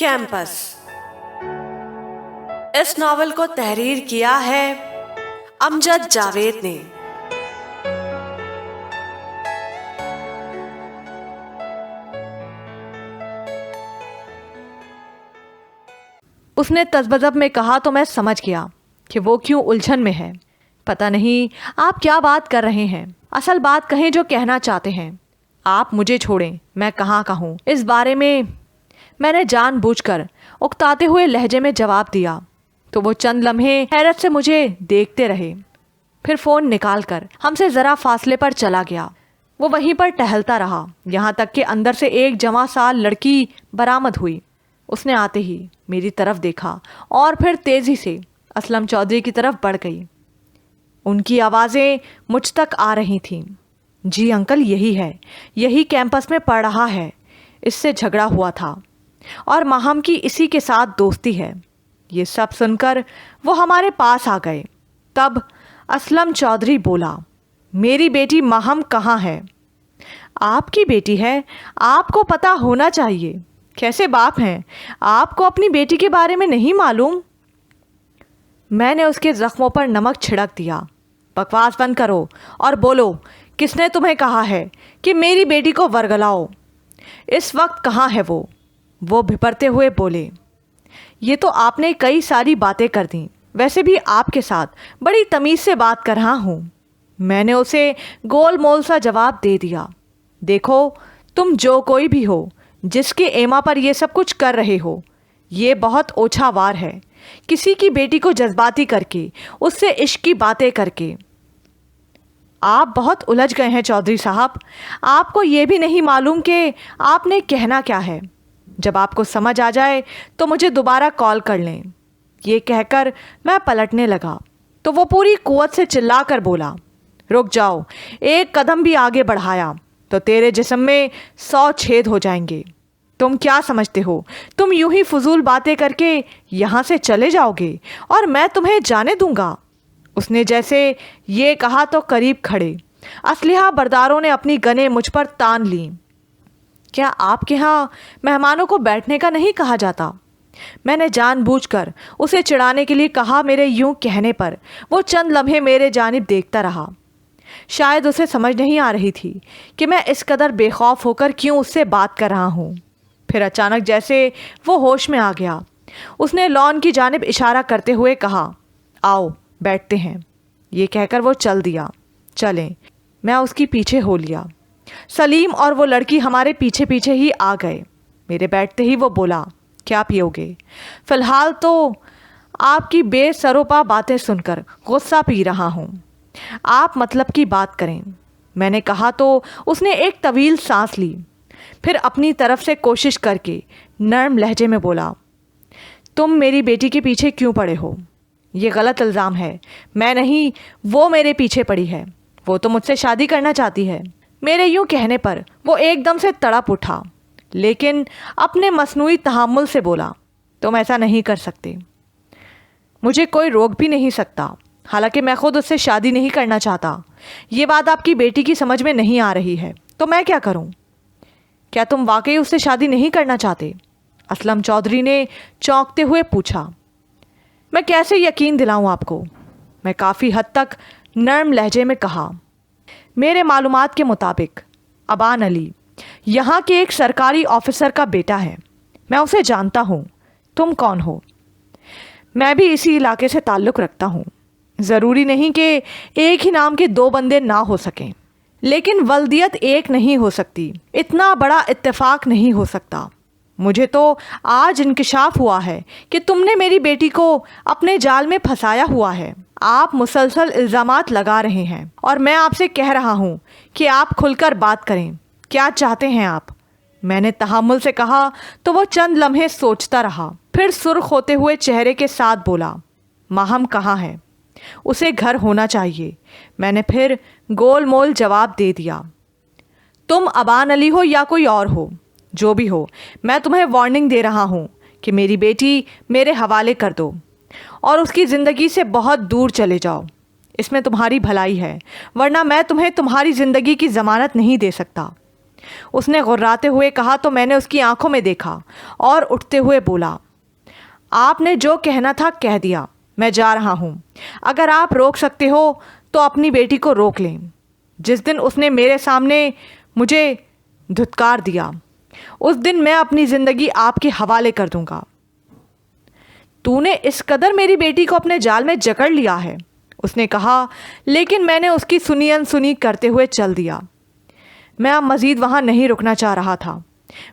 Campus. इस novel को तहरीर किया है अमजद जावेद ने। उसने तज़बज़ब में कहा तो मैं समझ गया कि वो क्यों उलझन में है। पता नहीं आप क्या बात कर रहे हैं। असल बात कहें जो कहना चाहते हैं। आप मुझे छोड़ें, मैं कहाँ कहूँ इस बारे में। मैंने जानबूझकर उकताते हुए लहजे में जवाब दिया तो वो चंद लम्हे हैरत से मुझे देखते रहे। फिर फ़ोन निकालकर हमसे ज़रा फासले पर चला गया। वो वहीं पर टहलता रहा यहाँ तक कि अंदर से एक जवां साल लड़की बरामद हुई। उसने आते ही मेरी तरफ देखा और फिर तेज़ी से असलम चौधरी की तरफ बढ़ गई। उनकी आवाज़ें मुझ तक आ रही थीं। जी अंकल, यही है, यही कैंपस में पढ़ रहा है, इससे झगड़ा हुआ था और माहम की इसी के साथ दोस्ती है। ये सब सुनकर वो हमारे पास आ गए। तब असलम चौधरी बोला, मेरी बेटी माहम कहाँ है? आपकी बेटी है, आपको पता होना चाहिए। कैसे बाप हैं, आपको अपनी बेटी के बारे में नहीं मालूम? मैंने उसके ज़ख्मों पर नमक छिड़क दिया। बकवास बंद करो और बोलो, किसने तुम्हें कहा है कि मेरी बेटी को वरगलाओ? इस वक्त कहाँ है वो? वो भिपरते हुए बोले, ये तो आपने कई सारी बातें कर दी। वैसे भी आपके साथ बड़ी तमीज़ से बात कर रहा हूँ। मैंने उसे गोल मोल सा जवाब दे दिया। देखो, तुम जो कोई भी हो, जिसके एमा पर ये सब कुछ कर रहे हो, ये बहुत ओछावार है। किसी की बेटी को जज्बाती करके, उससे इश्क की बातें करके। आप बहुत उलझ गए हैं चौधरी साहब। आपको ये भी नहीं मालूम कि आपने कहना क्या है। जब आपको समझ आ जाए तो मुझे दोबारा कॉल कर लें। ये कहकर मैं पलटने लगा तो वो पूरी कुव्वत से चिल्लाकर बोला, रुक जाओ। एक कदम भी आगे बढ़ाया तो तेरे जिस्म में 100 छेद हो जाएंगे। तुम क्या समझते हो, तुम यूं ही फजूल बातें करके यहाँ से चले जाओगे और मैं तुम्हें जाने दूंगा? उसने जैसे ये कहा तो करीब खड़े असलहा बरदारों ने अपनी गनें मुझ पर तान लीं। क्या आपके यहाँ मेहमानों को बैठने का नहीं कहा जाता? मैंने जानबूझकर उसे चिढ़ाने के लिए कहा। मेरे यूं कहने पर वो चंद लम्हे मेरे जानिब देखता रहा। शायद उसे समझ नहीं आ रही थी कि मैं इस कदर बेखौफ होकर क्यों उससे बात कर रहा हूँ। फिर अचानक जैसे वो होश में आ गया। उसने लॉन की जानिब इशारा करते हुए कहा, आओ बैठते हैं। ये कहकर वो चल दिया। चलें। मैं उसकी पीछे हो लिया। सलीम और वो लड़की हमारे पीछे पीछे ही आ गए। मेरे बैठते ही वो बोला, क्या पियोगे? फ़िलहाल तो आपकी बेसरोपा बातें सुनकर गुस्सा पी रहा हूँ। आप मतलब की बात करें। मैंने कहा तो उसने एक तवील सांस ली। फिर अपनी तरफ से कोशिश करके नर्म लहजे में बोला, तुम मेरी बेटी के पीछे क्यों पड़े हो? ये गलत इल्ज़ाम है। मैं नहीं, वो मेरे पीछे पड़ी है। वो तो मुझसे शादी करना चाहती है। मेरे यूं कहने पर वो एकदम से तड़प उठा, लेकिन अपने मसनूई तहम्मुल से बोला, तुम ऐसा नहीं कर सकते। मुझे कोई रोक भी नहीं सकता। हालांकि मैं खुद उससे शादी नहीं करना चाहता। ये बात आपकी बेटी की समझ में नहीं आ रही है, तो मैं क्या करूं? क्या तुम वाकई उससे शादी नहीं करना चाहते? असलम चौधरी ने चौंकते हुए पूछा। मैं कैसे यकीन दिलाऊं आपको? मैं काफ़ी हद तक नर्म लहजे में कहा, मेरे मालूमात के मुताबिक अबान अली यहाँ के एक सरकारी ऑफिसर का बेटा है। मैं उसे जानता हूँ। तुम कौन हो? मैं भी इसी इलाके से ताल्लुक़ रखता हूँ। ज़रूरी नहीं कि एक ही नाम के दो बंदे ना हो सकें, लेकिन वल्दियत एक नहीं हो सकती। इतना बड़ा इत्तेफाक नहीं हो सकता। मुझे तो आज इंकिशाफ हुआ है कि तुमने मेरी बेटी को अपने जाल में फंसाया हुआ है। आप मुसलसल इल्ज़ामात लगा रहे हैं और मैं आपसे कह रहा हूँ कि आप खुलकर बात करें। क्या चाहते हैं आप? मैंने तहम्मुल से कहा तो वो चंद लम्हे सोचता रहा। फिर सुर्ख होते हुए चेहरे के साथ बोला, माहम कहाँ है? उसे घर होना चाहिए। मैंने फिर गोल मोल जवाब दे दिया। तुम अबान अली हो या कोई और हो, जो भी हो, मैं तुम्हें वार्निंग दे रहा हूँ कि मेरी बेटी मेरे हवाले कर दो और उसकी ज़िंदगी से बहुत दूर चले जाओ। इसमें तुम्हारी भलाई है, वरना मैं तुम्हें तुम्हारी ज़िंदगी की ज़मानत नहीं दे सकता। اس نے غراتے ہوئے کہا تو میں نے اس کی آنکھوں میں دیکھا اور اٹھتے ہوئے بولا، آپ نے جو کہنا تھا کہہ دیا، میں جا رہا ہوں۔ اگر آپ روک سکتے ہو تو اپنی بیٹی کو روک لیں۔ جس دن اس نے میرے سامنے مجھے دھتکار دیا، اس دن میں اپنی زندگی آپ کے حوالے کر دوں گا۔ تو نے اس قدر میری بیٹی کو اپنے جال میں جکڑ لیا ہے، اس نے کہا، لیکن میں نے اس کی سنی انسنی کرتے ہوئے چل دیا۔ میں اب مزید وہاں نہیں رکنا چاہ رہا تھا۔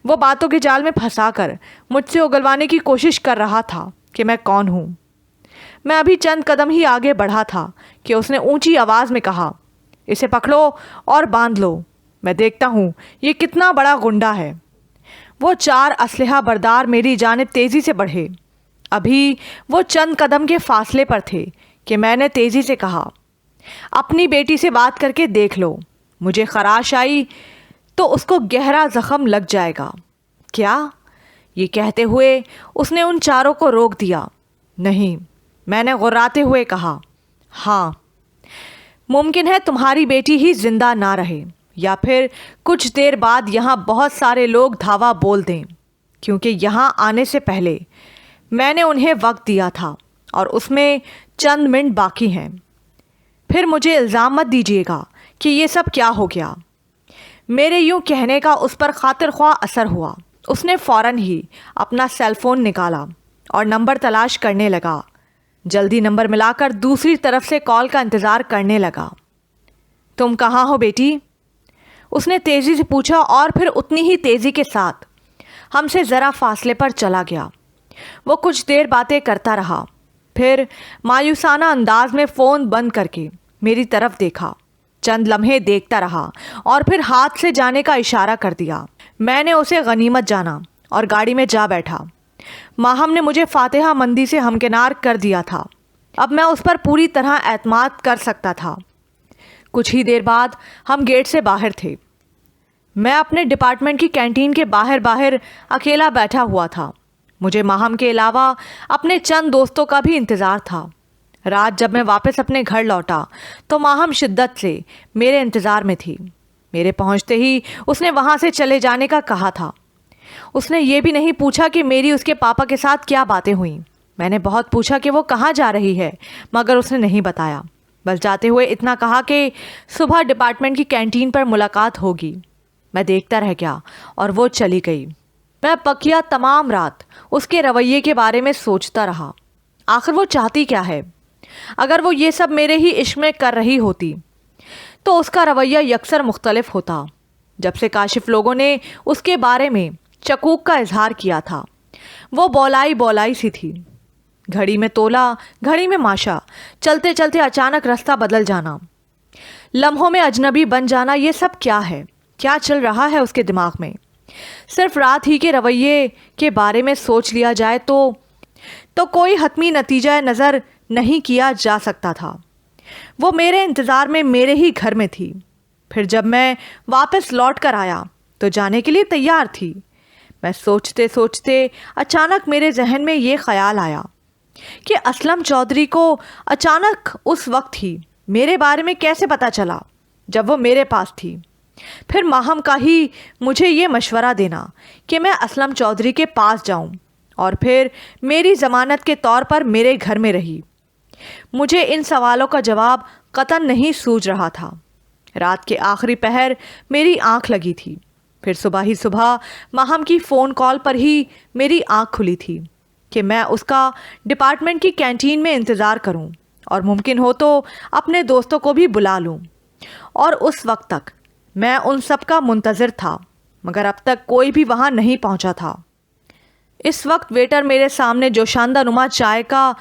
وہ باتوں کے جال میں پھنسا کر مجھ سے اگلوانے کی کوشش کر رہا تھا کہ میں کون ہوں۔ میں ابھی چند قدم ہی آگے بڑھا تھا کہ اس نے اونچی آواز میں کہا، اسے پکڑو اور باندھ لو، میں دیکھتا ہوں یہ کتنا بڑا گنڈا ہے۔ وہ 4 اسلحہ بردار میری جانب تیزی سے بڑھے۔ ابھی وہ چند قدم کے فاصلے پر تھے کہ میں نے تیزی سے کہا، اپنی بیٹی سے بات کر کے دیکھ لو، مجھے خراش آئی تو اس کو گہرا زخم لگ جائے گا۔ کیا؟ یہ کہتے ہوئے اس نے ان 4 کو روک دیا۔ نہیں، میں نے غراتے ہوئے کہا، ہاں، ممکن ہے تمہاری بیٹی ہی زندہ نہ رہے، یا پھر کچھ دیر بعد یہاں بہت سارے لوگ دھاوا بول دیں، کیونکہ یہاں آنے سے پہلے میں نے انہیں وقت دیا تھا اور اس میں چند منٹ باقی ہیں۔ پھر مجھے الزام مت دیجیے گا کہ یہ سب کیا ہو گیا۔ میرے یوں کہنے کا اس پر خاطر خواہ اثر ہوا۔ اس نے فوراً ہی اپنا سیل فون نکالا اور نمبر تلاش کرنے لگا۔ جلدی نمبر ملا کر دوسری طرف سے کال کا انتظار کرنے لگا۔ تم کہاں ہو بیٹی؟ اس نے تیزی سے پوچھا اور پھر اتنی ہی تیزی کے ساتھ ہم سے ذرا فاصلے پر چلا گیا۔ وہ کچھ دیر باتیں کرتا رہا، پھر مایوسانہ انداز میں فون بند کر کے میری طرف دیکھا۔ چند لمحے دیکھتا رہا اور پھر ہاتھ سے جانے کا اشارہ کر دیا۔ میں نے اسے غنیمت جانا اور گاڑی میں جا بیٹھا۔ ماہم نے مجھے فاتحہ مندی سے ہمکنار کر دیا تھا۔ اب میں اس پر پوری طرح اعتماد کر سکتا تھا۔ کچھ ہی دیر بعد ہم گیٹ سے باہر تھے۔ میں اپنے ڈپارٹمنٹ کی کینٹین کے باہر اکیلا بیٹھا ہوا تھا۔ مجھے ماہم کے علاوہ اپنے چند دوستوں کا بھی انتظار تھا۔ رات جب میں واپس اپنے گھر لوٹا تو ماہم شدت سے میرے انتظار میں تھی۔ میرے پہنچتے ہی اس نے وہاں سے چلے جانے کا کہا تھا۔ اس نے یہ بھی نہیں پوچھا کہ میری اس کے پاپا کے ساتھ کیا باتیں ہوئیں۔ میں نے بہت پوچھا کہ وہ کہاں جا رہی ہے، مگر اس نے نہیں بتایا۔ بس جاتے ہوئے اتنا کہا کہ صبح ڈپارٹمنٹ کی کینٹین پر ملاقات ہوگی۔ میں دیکھتا رہ گیا اور وہ چلی گئی۔ میں بقیہ تمام رات اس کے رویے کے بارے میں سوچتا رہا۔ آخر وہ چاہتی کیا ہے؟ اگر وہ یہ سب میرے ہی عشق میں کر رہی ہوتی تو اس کا رویہ یکسر مختلف ہوتا۔ جب سے کاشف لوگوں نے اس کے بارے میں شکوک کا اظہار کیا تھا، وہ بولائی سی تھی۔ گھڑی میں تولا، گھڑی میں ماشا، چلتے چلتے اچانک راستہ بدل جانا، لمحوں میں اجنبی بن جانا، یہ سب کیا ہے؟ کیا چل رہا ہے اس کے دماغ میں؟ صرف رات ہی کے رویے کے بارے میں سوچ لیا جائے تو کوئی حتمی نتیجہ نظر نہیں کیا جا سکتا تھا۔ وہ میرے انتظار میں میرے ہی گھر میں تھی۔ پھر جب میں واپس لوٹ کر آیا تو جانے کے لیے تیار تھی۔ میں سوچتے سوچتے اچانک میرے ذہن میں یہ خیال آیا کہ اسلم چودھری کو اچانک اس وقت ہی میرے بارے میں کیسے پتہ چلا جب وہ میرے پاس تھی؟ پھر ماہم کا ہی مجھے یہ مشورہ دینا کہ میں اسلم چودھری کے پاس جاؤں اور پھر میری ضمانت کے طور پر میرے گھر میں رہی۔ مجھے ان سوالوں کا جواب قطعاً نہیں سوجھ رہا تھا۔ رات کے آخری پہر میری آنکھ لگی تھی۔ پھر صبح ماہم کی فون کال پر ہی میری آنکھ کھلی تھی کہ میں اس کا ڈپارٹمنٹ کی کینٹین میں انتظار کروں اور ممکن ہو تو اپنے دوستوں کو بھی بلا لوں۔ اور اس وقت تک میں ان سب کا منتظر تھا، مگر اب تک کوئی بھی وہاں نہیں پہنچا تھا۔ اس وقت ویٹر میرے سامنے جوشاندہ نما چائے کا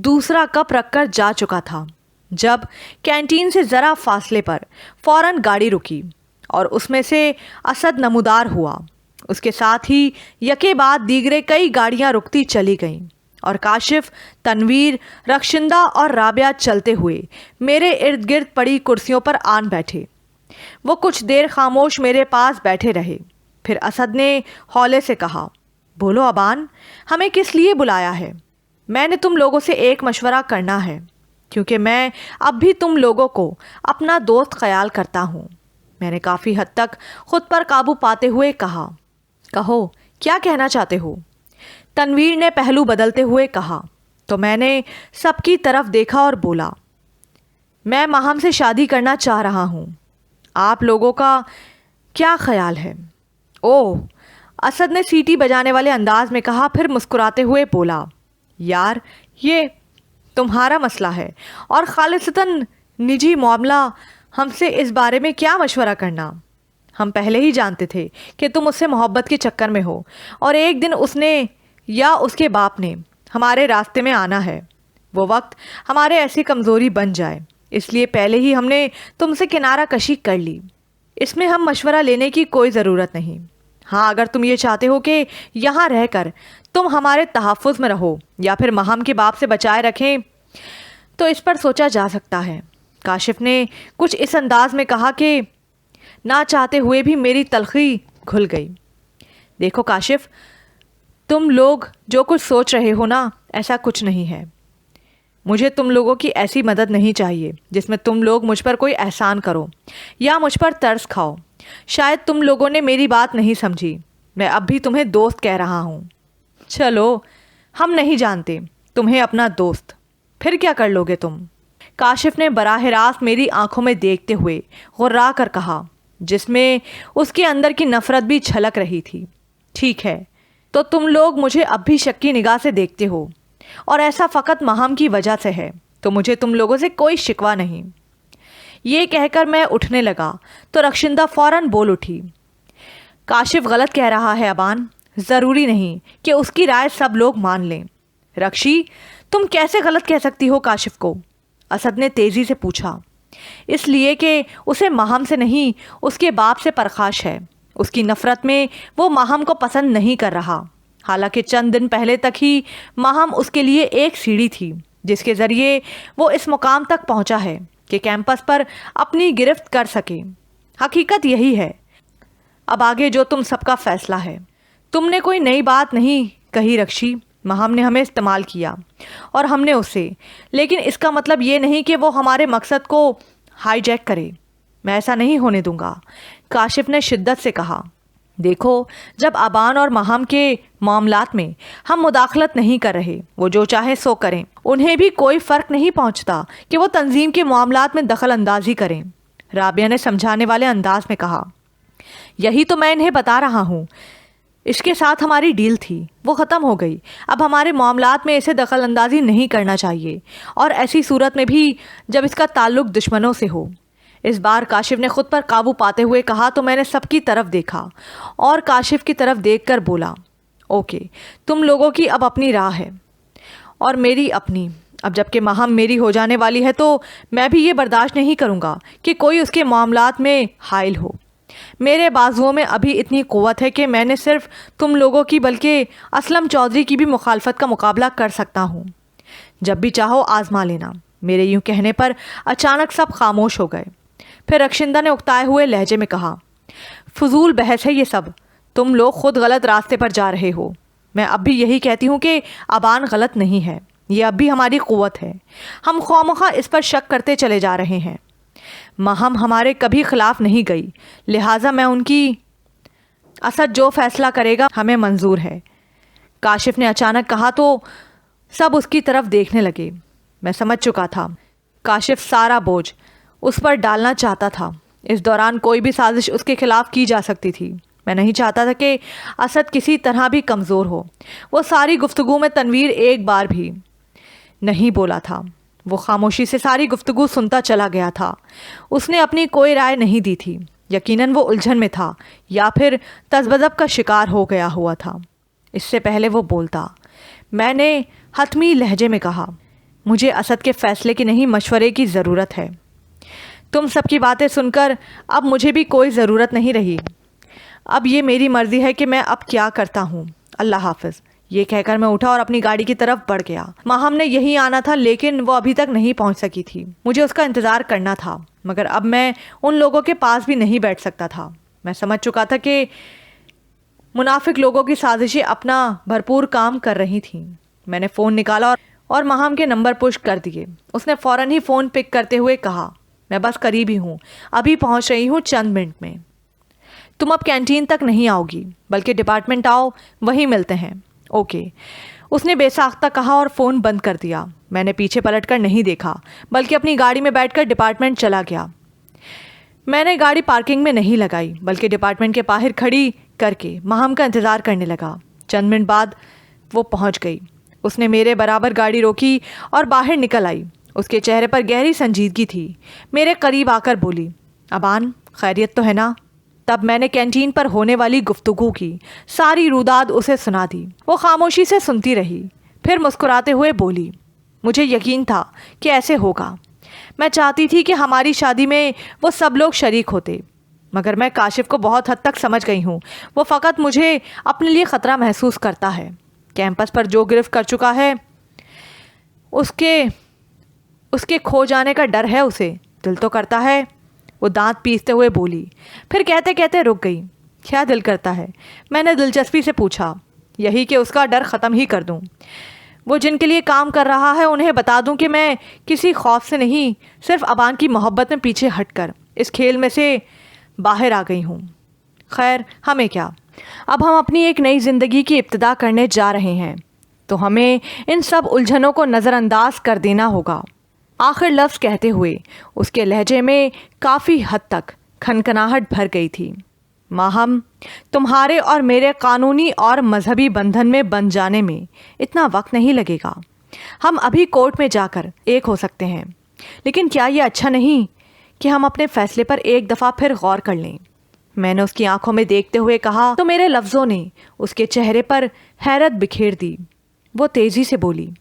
دوسرا کپ رکھ کر جا چکا تھا جب کینٹین سے ذرا فاصلے پر فوراً گاڑی رکی اور اس میں سے اسد نمودار ہوا۔ اس کے ساتھ ہی یکے بعد دیگرے کئی گاڑیاں رکتی چلی گئیں اور کاشف، تنویر، رخشندہ اور رابعہ چلتے ہوئے میرے ارد گرد پڑی کرسیوں پر آن بیٹھے۔ وہ کچھ دیر خاموش میرے پاس بیٹھے رہے۔ پھر اسد نے ہولے سے کہا، بولو ابان، ہمیں کس لیے بلایا ہے؟ میں نے تم لوگوں سے ایک مشورہ کرنا ہے، کیونکہ میں اب بھی تم لوگوں کو اپنا دوست خیال کرتا ہوں۔ میں نے کافی حد تک خود پر قابو پاتے ہوئے کہا۔ کہو، کیا کہنا چاہتے ہو؟ تنویر نے پہلو بدلتے ہوئے کہا۔ تو میں نے سب کی طرف دیکھا اور بولا، میں ماہم سے شادی کرنا چاہ رہا ہوں۔ آپ لوگوں کا کیا خیال ہے؟ اوہ، اسد نے سیٹی بجانے والے انداز میں کہا، پھر مسکراتے ہوئے بولا، یار یہ تمہارا مسئلہ ہے اور خالصتاً نجی معاملہ، ہم سے اس بارے میں کیا مشورہ کرنا؟ ہم پہلے ہی جانتے تھے کہ تم اس سے محبت کے چکر میں ہو اور ایک دن اس نے یا اس کے باپ نے ہمارے راستے میں آنا ہے۔ وہ وقت ہمارے ایسی کمزوری بن جائے، اس لیے پہلے ہی ہم نے تم سے کنارہ کشی کر لی۔ اس میں ہم مشورہ لینے کی کوئی ضرورت نہیں۔ ہاں، اگر تم یہ چاہتے ہو کہ یہاں رہ کر تم ہمارے تحفظ میں رہو یا پھر ماہم کے باپ سے بچائے رکھیں تو اس پر سوچا جا سکتا ہے۔ کاشف نے کچھ اس انداز میں کہا کہ نہ چاہتے ہوئے بھی میری تلخی گھل گئی۔ دیکھو کاشف، تم لوگ جو کچھ سوچ رہے ہو نا، ایسا کچھ نہیں ہے۔ مجھے تم لوگوں کی ایسی مدد نہیں چاہیے جس میں تم لوگ مجھ پر کوئی احسان کرو یا مجھ پر ترس کھاؤ۔ شاید تم لوگوں نے میری بات نہیں سمجھی، میں اب بھی تمہیں دوست کہہ رہا ہوں۔ چلو، ہم نہیں جانتے تمہیں اپنا دوست، پھر کیا کر لو گے تم؟ کاشف نے براہ راست میری آنکھوں میں دیکھتے ہوئے غرا کر کہا، جس میں اس کے اندر کی نفرت بھی چھلک رہی تھی۔ ٹھیک ہے، تو تم لوگ مجھے اب بھی شک کی نگاہ سے دیکھتے ہو اور ایسا فقط ماہم کی وجہ سے ہے، تو مجھے تم لوگوں سے کوئی شکوہ نہیں۔ یہ کہہ کر میں اٹھنے لگا تو رخشندہ فوراً بول اٹھی، کاشف غلط کہہ رہا ہے ابان، ضروری نہیں کہ اس کی رائے سب لوگ مان لیں۔ رخشی، تم کیسے غلط کہہ سکتی ہو کاشف کو؟ اسد نے تیزی سے پوچھا۔ اس لیے کہ اسے ماہم سے نہیں، اس کے باپ سے پرخاش ہے۔ اس کی نفرت میں وہ ماہم کو پسند نہیں کر رہا، حالانکہ چند دن پہلے تک ہی ماہم اس کے لیے ایک سیڑھی تھی جس کے ذریعے وہ اس مقام تک پہنچا ہے کہ کیمپس پر اپنی گرفت کر سکے۔ حقیقت یہی ہے۔ اب آگے جو تم سب کا فیصلہ ہے۔ تم نے کوئی نئی بات نہیں کہی رخشی، ماہم نے ہمیں استعمال کیا اور ہم نے اسے، لیکن اس کا مطلب یہ نہیں کہ وہ ہمارے مقصد کو ہائی جیک کرے۔ میں ایسا نہیں ہونے دوں گا، کاشف نے شدت سے کہا۔ دیکھو، جب ابان اور ماہم کے معاملات میں ہم مداخلت نہیں کر رہے، وہ جو چاہے سو کریں، انہیں بھی کوئی فرق نہیں پہنچتا کہ وہ تنظیم کے معاملات میں دخل اندازی کریں، رابعہ نے سمجھانے والے انداز میں کہا۔ یہی تو میں انہیں بتا رہا ہوں، اس کے ساتھ ہماری ڈیل تھی، وہ ختم ہو گئی۔ اب ہمارے معاملات میں اسے دخل اندازی نہیں کرنا چاہیے، اور ایسی صورت میں بھی جب اس کا تعلق دشمنوں سے ہو۔ اس بار کاشف نے خود پر قابو پاتے ہوئے کہا تو میں نے سب کی طرف دیکھا اور کاشف کی طرف دیکھ کر بولا، اوکے، تم لوگوں کی اب اپنی راہ ہے اور میری اپنی۔ اب جب کہ ماہم میری ہو جانے والی ہے تو میں بھی یہ برداشت نہیں کروں گا کہ کوئی اس کے معاملات میں حائل ہو۔ میرے بازوؤں میں ابھی اتنی قوت ہے کہ میں نے صرف تم لوگوں کی بلکہ اسلم چودھری کی بھی مخالفت کا مقابلہ کر سکتا ہوں۔ جب بھی چاہو آزما لینا۔ میرے یوں کہنے پر اچانک سب خاموش ہو گئے۔ پھر رخشندہ نے اکتائے ہوئے لہجے میں کہا، فضول بحث ہے یہ سب، تم لوگ خود غلط راستے پر جا رہے ہو۔ میں اب بھی یہی کہتی ہوں کہ ابان غلط نہیں ہے، یہ اب بھی ہماری قوت ہے۔ ہم خوامخواہ اس پر شک کرتے چلے جا رہے ہیں۔ ماہم ہمارے کبھی خلاف نہیں گئی، لہٰذا میں ان کی، اسد جو فیصلہ کرے گا ہمیں منظور ہے، کاشف نے اچانک کہا تو سب اس کی طرف دیکھنے لگے۔ میں سمجھ چکا تھا کاشف سارا بوجھ اس پر ڈالنا چاہتا تھا۔ اس دوران کوئی بھی سازش اس کے خلاف کی جا سکتی تھی۔ میں نہیں چاہتا تھا کہ اسد کسی طرح بھی کمزور ہو۔ وہ ساری گفتگو میں تنویر ایک بار بھی نہیں بولا تھا۔ وہ خاموشی سے ساری گفتگو سنتا چلا گیا تھا۔ اس نے اپنی کوئی رائے نہیں دی تھی۔ یقیناً وہ الجھن میں تھا یا پھر تذبذب کا شکار ہو گیا ہوا تھا۔ اس سے پہلے وہ بولتا، میں نے حتمی لہجے میں کہا، مجھے اسد کے فیصلے کی نہیں، مشورے کی ضرورت ہے۔ تم سب کی باتیں سن کر اب مجھے بھی کوئی ضرورت نہیں رہی۔ اب یہ میری مرضی ہے کہ میں اب کیا کرتا ہوں۔ اللہ حافظ۔ یہ کہہ کر میں اٹھا اور اپنی گاڑی کی طرف بڑھ گیا۔ ماہم نے یہی آنا تھا لیکن وہ ابھی تک نہیں پہنچ سکی تھی۔ مجھے اس کا انتظار کرنا تھا، مگر اب میں ان لوگوں کے پاس بھی نہیں بیٹھ سکتا تھا۔ میں سمجھ چکا تھا کہ منافق لوگوں کی سازشیں اپنا بھرپور کام کر رہی تھیں۔ میں نے فون نکالا اور ماہم کے نمبر پش کر دیے۔ اس نے فوراً ہی فون پک کرتے ہوئے کہا، मैं बस करीब ही हूँ, अभी पहुँच रही हूँ चंद मिनट में। तुम अब कैंटीन तक नहीं आओगी, बल्कि डिपार्टमेंट आओ, वहीं मिलते हैं। ओके, उसने बेसाख्ता कहा और फ़ोन बंद कर दिया। मैंने पीछे पलटकर नहीं देखा, बल्कि अपनी गाड़ी में बैठकर डिपार्टमेंट चला गया। मैंने गाड़ी पार्किंग में नहीं लगाई, बल्कि डिपार्टमेंट के बाहर खड़ी करके महम का इंतज़ार करने लगा। चंद मिनट बाद वो पहुंच गई। उसने मेरे बराबर गाड़ी रोकी और बाहर निकल आई। उसके चेहरे पर गहरी संजीदगी थी। मेरे करीब आकर बोली, अबान, खैरियत तो है ना? तब मैंने कैंटीन पर होने वाली गुफ्तगू की सारी रुदाद उसे सुना दी। वो खामोशी से सुनती रही, फिर मुस्कुराते हुए बोली, मुझे यकीन था कि ऐसे होगा। मैं चाहती थी कि हमारी शादी में वो सब लोग शरीक होते, मगर मैं काशिफ को बहुत हद तक समझ गई हूँ। वो फ़कत मुझे अपने लिए ख़तरा महसूस करता है। कैंपस पर जो गिरफ्त कर चुका है, उसके खो जाने का डर है उसे। दिल तो करता है, वो दांत पीसते हुए बोली, फिर कहते कहते रुक गई। क्या दिल करता है? मैंने दिलचस्पी से पूछा। यही कि उसका डर ख़त्म ही कर दूं। वो जिनके लिए काम कर रहा है उन्हें बता दूं कि मैं किसी खौफ से नहीं, सिर्फ अबान की मोहब्बत में पीछे हटकर इस खेल में से बाहर आ गई हूँ। खैर, हमें क्या, अब हम अपनी एक नई ज़िंदगी की इब्तिदा करने जा रहे हैं, तो हमें इन सब उलझनों को नज़रअंदाज कर देना होगा। आखिर लफ्ज़ कहते हुए उसके लहजे में काफ़ी हद तक खनखनाहट भर गई थी। माहम, तुम्हारे और मेरे कानूनी और मजहबी बंधन में बंध जाने में इतना वक्त नहीं लगेगा। हम अभी कोर्ट में जाकर एक हो सकते हैं, लेकिन क्या ये अच्छा नहीं कि हम अपने फैसले पर एक दफ़ा फिर गौर कर लें? मैंने उसकी आंखों में देखते हुए कहा तो मेरे लफ्ज़ों ने उसके चेहरे पर हैरत बिखेर दी। वो तेज़ी से बोली,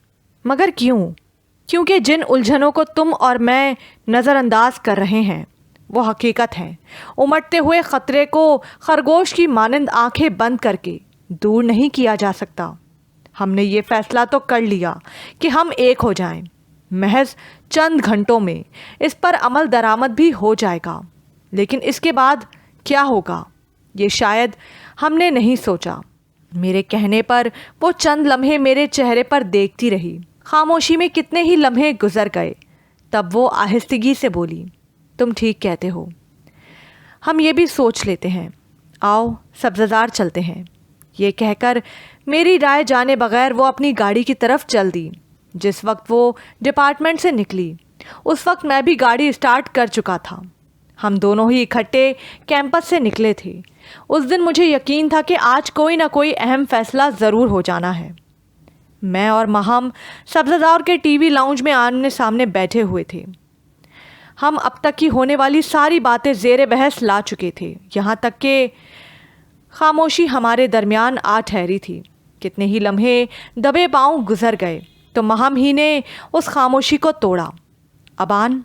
मगर क्यों? क्योंकि जिन उलझनों को तुम और मैं नज़रअंदाज कर रहे हैं वो हकीकत है। उमड़ते हुए ख़तरे को खरगोश की मानंद आंखें बंद करके दूर नहीं किया जा सकता। हमने ये फ़ैसला तो कर लिया कि हम एक हो जाएं। महज चंद घंटों में इस पर अमल दरामद भी हो जाएगा, लेकिन इसके बाद क्या होगा ये शायद हमने नहीं सोचा। मेरे कहने पर वो चंद लम्हे मेरे चेहरे पर देखती रही। खामोशी में कितने ही लम्हे गुजर गए, तब वो आहिस्तगी से बोली, तुम ठीक कहते हो, हम ये भी सोच लेते हैं। आओ सब्ज़ार चलते हैं। ये कहकर मेरी राय जाने बगैर वो अपनी गाड़ी की तरफ चल दी। जिस वक्त वो डिपार्टमेंट से निकली उस वक्त मैं भी गाड़ी स्टार्ट कर चुका था। हम दोनों ही इकट्ठे कैंपस से निकले थे। उस दिन मुझे यकीन था कि आज कोई ना कोई अहम फ़ैसला ज़रूर हो जाना है। मैं और महम सब्ज़ार के टीवी लाउंज में आमने सामने बैठे हुए थे। हम अब तक की होने वाली सारी बातें ज़ेरे बहस ला चुके थे, यहाँ तक कि खामोशी हमारे दरमियान आ ठहरी थी। कितने ही लम्हे दबे पाँव गुजर गए तो महम ही ने उस खामोशी को तोड़ा। अबान,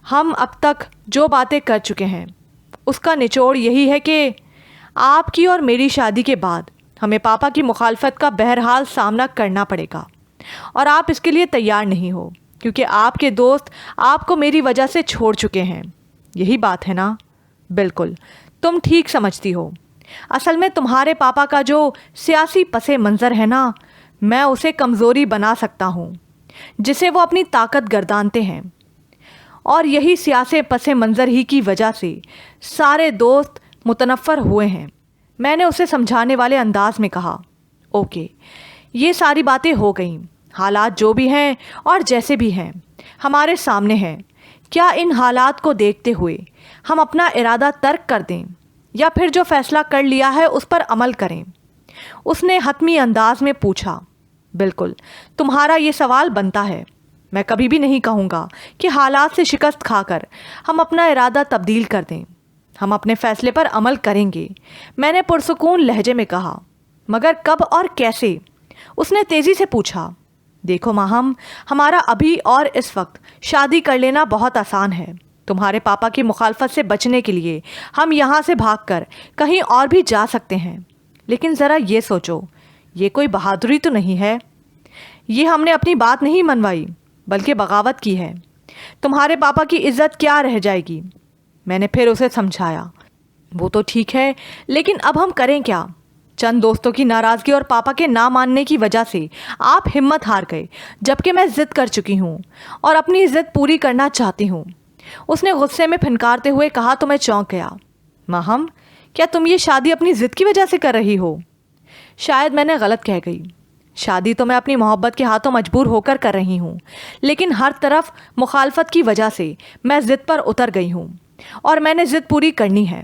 हम अब तक जो बातें कर चुके हैं उसका निचोड़ यही है कि आपकी और मेरी शादी के बाद हमें पापा की मुखालफत का बहरहाल सामना करना पड़ेगा, और आप इसके लिए तैयार नहीं हो, क्योंकि आपके दोस्त आपको मेरी वजह से छोड़ चुके हैं। यही बात है ना? बिल्कुल, तुम ठीक समझती हो। असल में तुम्हारे पापा का जो सियासी पसे मंज़र है ना, मैं उसे कमज़ोरी बना सकता हूँ, जिसे वो अपनी ताकत गर्दानते हैं। और यही सियासी पसे मंज़र ही की वजह से सारे दोस्त मुतनफ़र हुए हैं। मैंने उसे समझाने वाले अंदाज में कहा, ओके, ये सारी बातें हो गईं। हालात जो भी हैं और जैसे भी हैं हमारे सामने हैं। क्या इन हालात को देखते हुए हम अपना इरादा तर्क कर दें, या फिर जो फ़ैसला कर लिया है उस पर अमल करें? उसने हतमी अंदाज में पूछा। बिल्कुल, तुम्हारा ये सवाल बनता है। मैं कभी भी नहीं कहूँगा कि हालात से शिकस्त खाकर हम अपना इरादा तब्दील कर दें। हम अपने फ़ैसले पर अमल करेंगे, मैंने पुरसुकून लहजे में कहा। मगर कब और कैसे? उसने तेज़ी से पूछा। देखो माहम, हमारा अभी और इस वक्त शादी कर लेना बहुत आसान है। तुम्हारे पापा की मुखालफत से बचने के लिए हम यहाँ से भागकर कहीं और भी जा सकते हैं, लेकिन ज़रा ये सोचो, ये कोई बहादुरी तो नहीं है। ये हमने अपनी बात नहीं मनवाई, बल्कि बगावत की है। तुम्हारे पापा की इज़्ज़त क्या रह जाएगी? मैंने फिर उसे समझाया। वो तो ठीक है, लेकिन अब हम करें क्या? चंद दोस्तों की नाराज़गी और पापा के ना मानने की वजह से आप हिम्मत हार गए, जबकि मैं ज़िद कर चुकी हूँ और अपनी ज़िद पूरी करना चाहती हूँ। उसने गुस्से में फिनकारते हुए कहा तो मैं चौंक गया। माहम, क्या तुम ये शादी अपनी ज़िद की वजह से कर रही हो? शायद मैंने गलत कह गई। शादी तो मैं अपनी मोहब्बत के हाथों मजबूर होकर कर रही हूँ, लेकिन हर तरफ मुखालफत की वजह से मैं ज़िद पर उतर गई हूँ और मैंने ज़िद पूरी करनी है,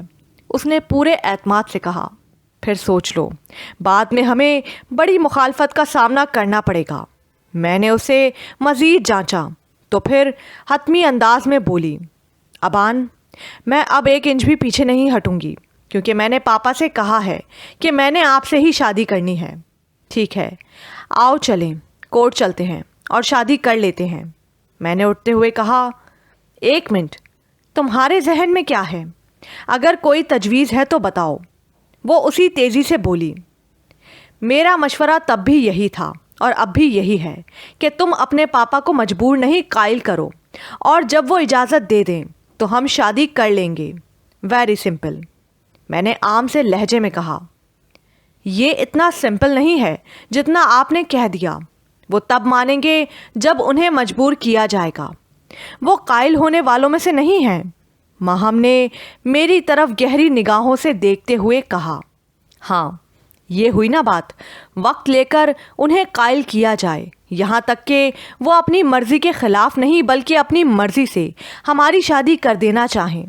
उसने पूरे एतमाद से कहा। फिर सोच लो, बाद में हमें बड़ी मुखालफत का सामना करना पड़ेगा। मैंने उसे मज़ीद जांचा तो फिर हतमी अंदाज में बोली, अबान, मैं अब 1 इंच भी पीछे नहीं हटूंगी, क्योंकि मैंने पापा से कहा है कि मैंने आपसे ही शादी करनी है। ठीक है, आओ चलें, कोर्ट चलते हैं और शादी कर लेते हैं, मैंने उठते हुए कहा। 1 मिनट, तुम्हारे जहन में क्या है? अगर कोई तजवीज़ है तो बताओ, वो उसी तेज़ी से बोली। मेरा मशवरा तब भी यही था और अब भी यही है कि तुम अपने पापा को मजबूर नहीं कायल करो, और जब वो इजाज़त दे दें तो हम शादी कर लेंगे। वेरी सिंपल, मैंने आम से लहजे में कहा। ये इतना सिंपल नहीं है जितना आपने कह दिया। वो तब मानेंगे जब उन्हें मजबूर किया जाएगा। वो कायल होने वालों में से नहीं हैं। माहम ने मेरी तरफ गहरी निगाहों से देखते हुए कहा। हाँ, ये हुई ना बात। वक्त लेकर उन्हें कायल किया जाए, यहाँ तक कि वो अपनी मर्ज़ी के ख़िलाफ़ नहीं बल्कि अपनी मर्ज़ी से हमारी शादी कर देना चाहें।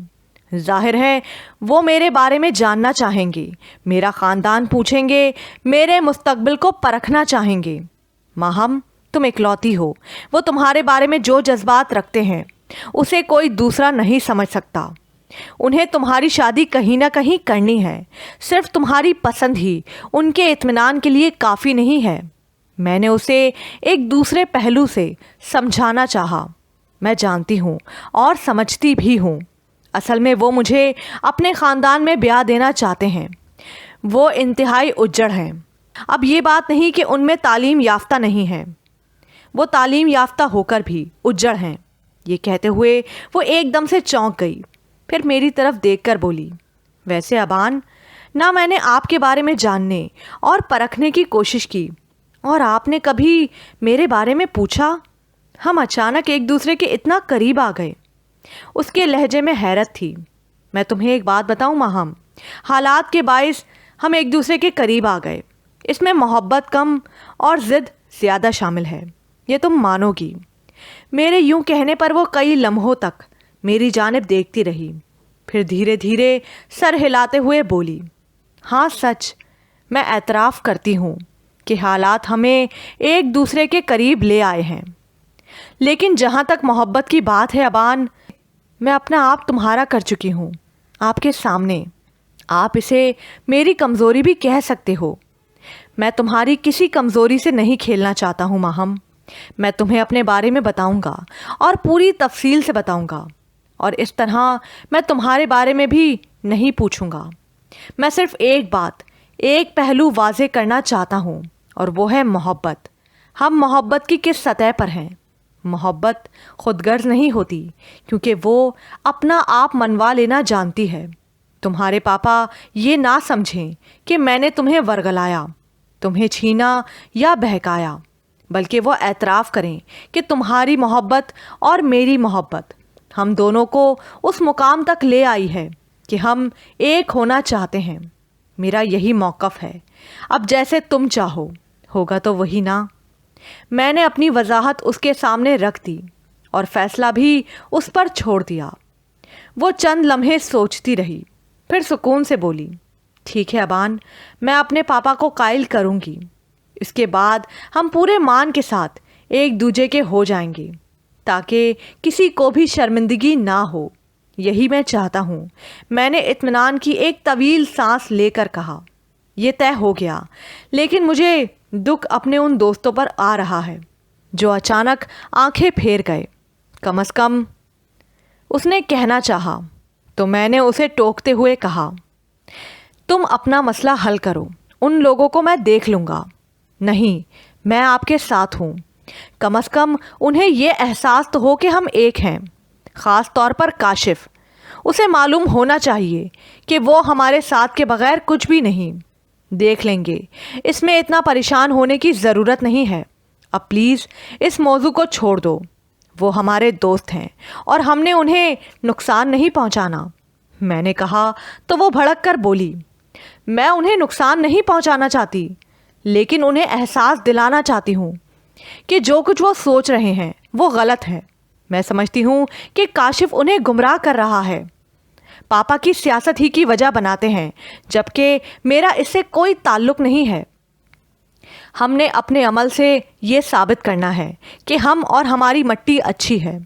ज़ाहिर है वो मेरे बारे में जानना चाहेंगे, मेरा ख़ानदान पूछेंगे, मेरे मुस्तकबिल को परखना चाहेंगे। माहम, तुम इकलौती हो। वो तुम्हारे बारे में जो जज्बात रखते हैं उसे कोई दूसरा नहीं समझ सकता। उन्हें तुम्हारी शादी कहीं ना कहीं करनी है। सिर्फ तुम्हारी पसंद ही उनके इत्मीनान के लिए काफ़ी नहीं है। मैंने उसे एक दूसरे पहलू से समझाना चाहा। मैं जानती हूँ और समझती भी हूँ, असल में वो मुझे अपने ख़ानदान में ब्याह देना चाहते हैं। वो इंतहाई उज्जड़ हैं। अब ये बात नहीं कि उनमें तालीम याफ्ता नहीं है, वो तालीम याफ्ता होकर भी उज्जड़ हैं। ये कहते हुए वो एकदम से चौंक गई, फिर मेरी तरफ देखकर बोली, वैसे अबान, ना मैंने आपके बारे में जानने और परखने की कोशिश की, और आपने कभी मेरे बारे में पूछा? हम अचानक एक दूसरे के इतना करीब आ गए। उसके लहजे में हैरत थी। मैं तुम्हें एक बात बताऊं माहम, हालात के बाइस हम एक दूसरे के करीब आ गए। इसमें मोहब्बत कम और ज़िद ज़्यादा शामिल है, ये तुम मानोगी। मेरे यूं कहने पर वो कई लम्हों तक मेरी जानिब देखती रही, फिर धीरे धीरे सर हिलाते हुए बोली, हाँ सच, मैं एतराफ़ करती हूँ कि हालात हमें एक दूसरे के करीब ले आए हैं, लेकिन जहाँ तक मोहब्बत की बात है अबान, मैं अपना आप तुम्हारा कर चुकी हूँ आपके सामने। आप इसे मेरी कमज़ोरी भी कह सकते हो। मैं तुम्हारी किसी कमज़ोरी से नहीं खेलना चाहता हूँ माहम। मैं तुम्हें अपने बारे में बताऊँगा और पूरी तफसील से बताऊँगा, और इस तरह मैं तुम्हारे बारे में भी नहीं पूछूँगा। मैं सिर्फ़ एक बात, एक पहलू वाज़े करना चाहता हूँ, और वो है मोहब्बत। हम मोहब्बत की किस सतह पर हैं? मोहब्बत खुदगर्ज नहीं होती, क्योंकि वो अपना आप मनवा लेना जानती है। तुम्हारे पापा ये ना समझें कि मैंने तुम्हें वरगलाया, तुम्हें छीना या बहकाया, बल्कि वो एतराफ़ करें कि तुम्हारी मोहब्बत और मेरी मोहब्बत हम दोनों को उस मुकाम तक ले आई है कि हम एक होना चाहते हैं। मेरा यही मौक़िफ़ है। अब जैसे तुम चाहो होगा तो वही ना। मैंने अपनी वजाहत उसके सामने रख दी और फ़ैसला भी उस पर छोड़ दिया। वो चंद लम्हे सोचती रही, फिर सुकून से बोली, ठीक है अबान, मैं अपने पापा को कायल करूँगी। इसके बाद हम पूरे मान के साथ एक दूजे के हो जाएंगे, ताकि किसी को भी शर्मिंदगी ना हो। यही मैं चाहता हूँ। मैंने इत्मीनान की एक तवील सांस लेकर कहा, यह तय हो गया, लेकिन मुझे दुख अपने उन दोस्तों पर आ रहा है जो अचानक आंखें फेर गए। कम से कम, उसने कहना चाहा, तो मैंने उसे टोकते हुए कहा, तुम अपना मसला हल करो, उन लोगों को मैं देख लूँगा। नहीं, मैं आपके साथ हूँ। कम से कम उन्हें ये एहसास तो हो कि हम एक हैं। ख़ास तौर पर काशिफ, उसे मालूम होना चाहिए कि वो हमारे साथ के बग़ैर कुछ भी नहीं। देख लेंगे, इसमें इतना परेशान होने की ज़रूरत नहीं है। अब प्लीज़ इस मौजू को छोड़ दो। وہ ہمارے دوست ہیں اور ہم نے انہیں نقصان نہیں پہنچانا۔ میں نے کہا تو وہ بھڑک کر بولی، میں انہیں نقصان نہیں پہنچانا چاہتی، لیکن انہیں احساس دلانا چاہتی ہوں کہ جو کچھ وہ سوچ رہے ہیں وہ غلط ہے۔ میں سمجھتی ہوں کہ کاشف انہیں گمراہ کر رہا ہے، پاپا کی سیاست ہی کی وجہ بناتے ہیں، جبکہ میرا اس سے کوئی تعلق نہیں ہے۔ ہم نے اپنے عمل سے یہ ثابت کرنا ہے کہ ہم اور ہماری مٹی اچھی ہے۔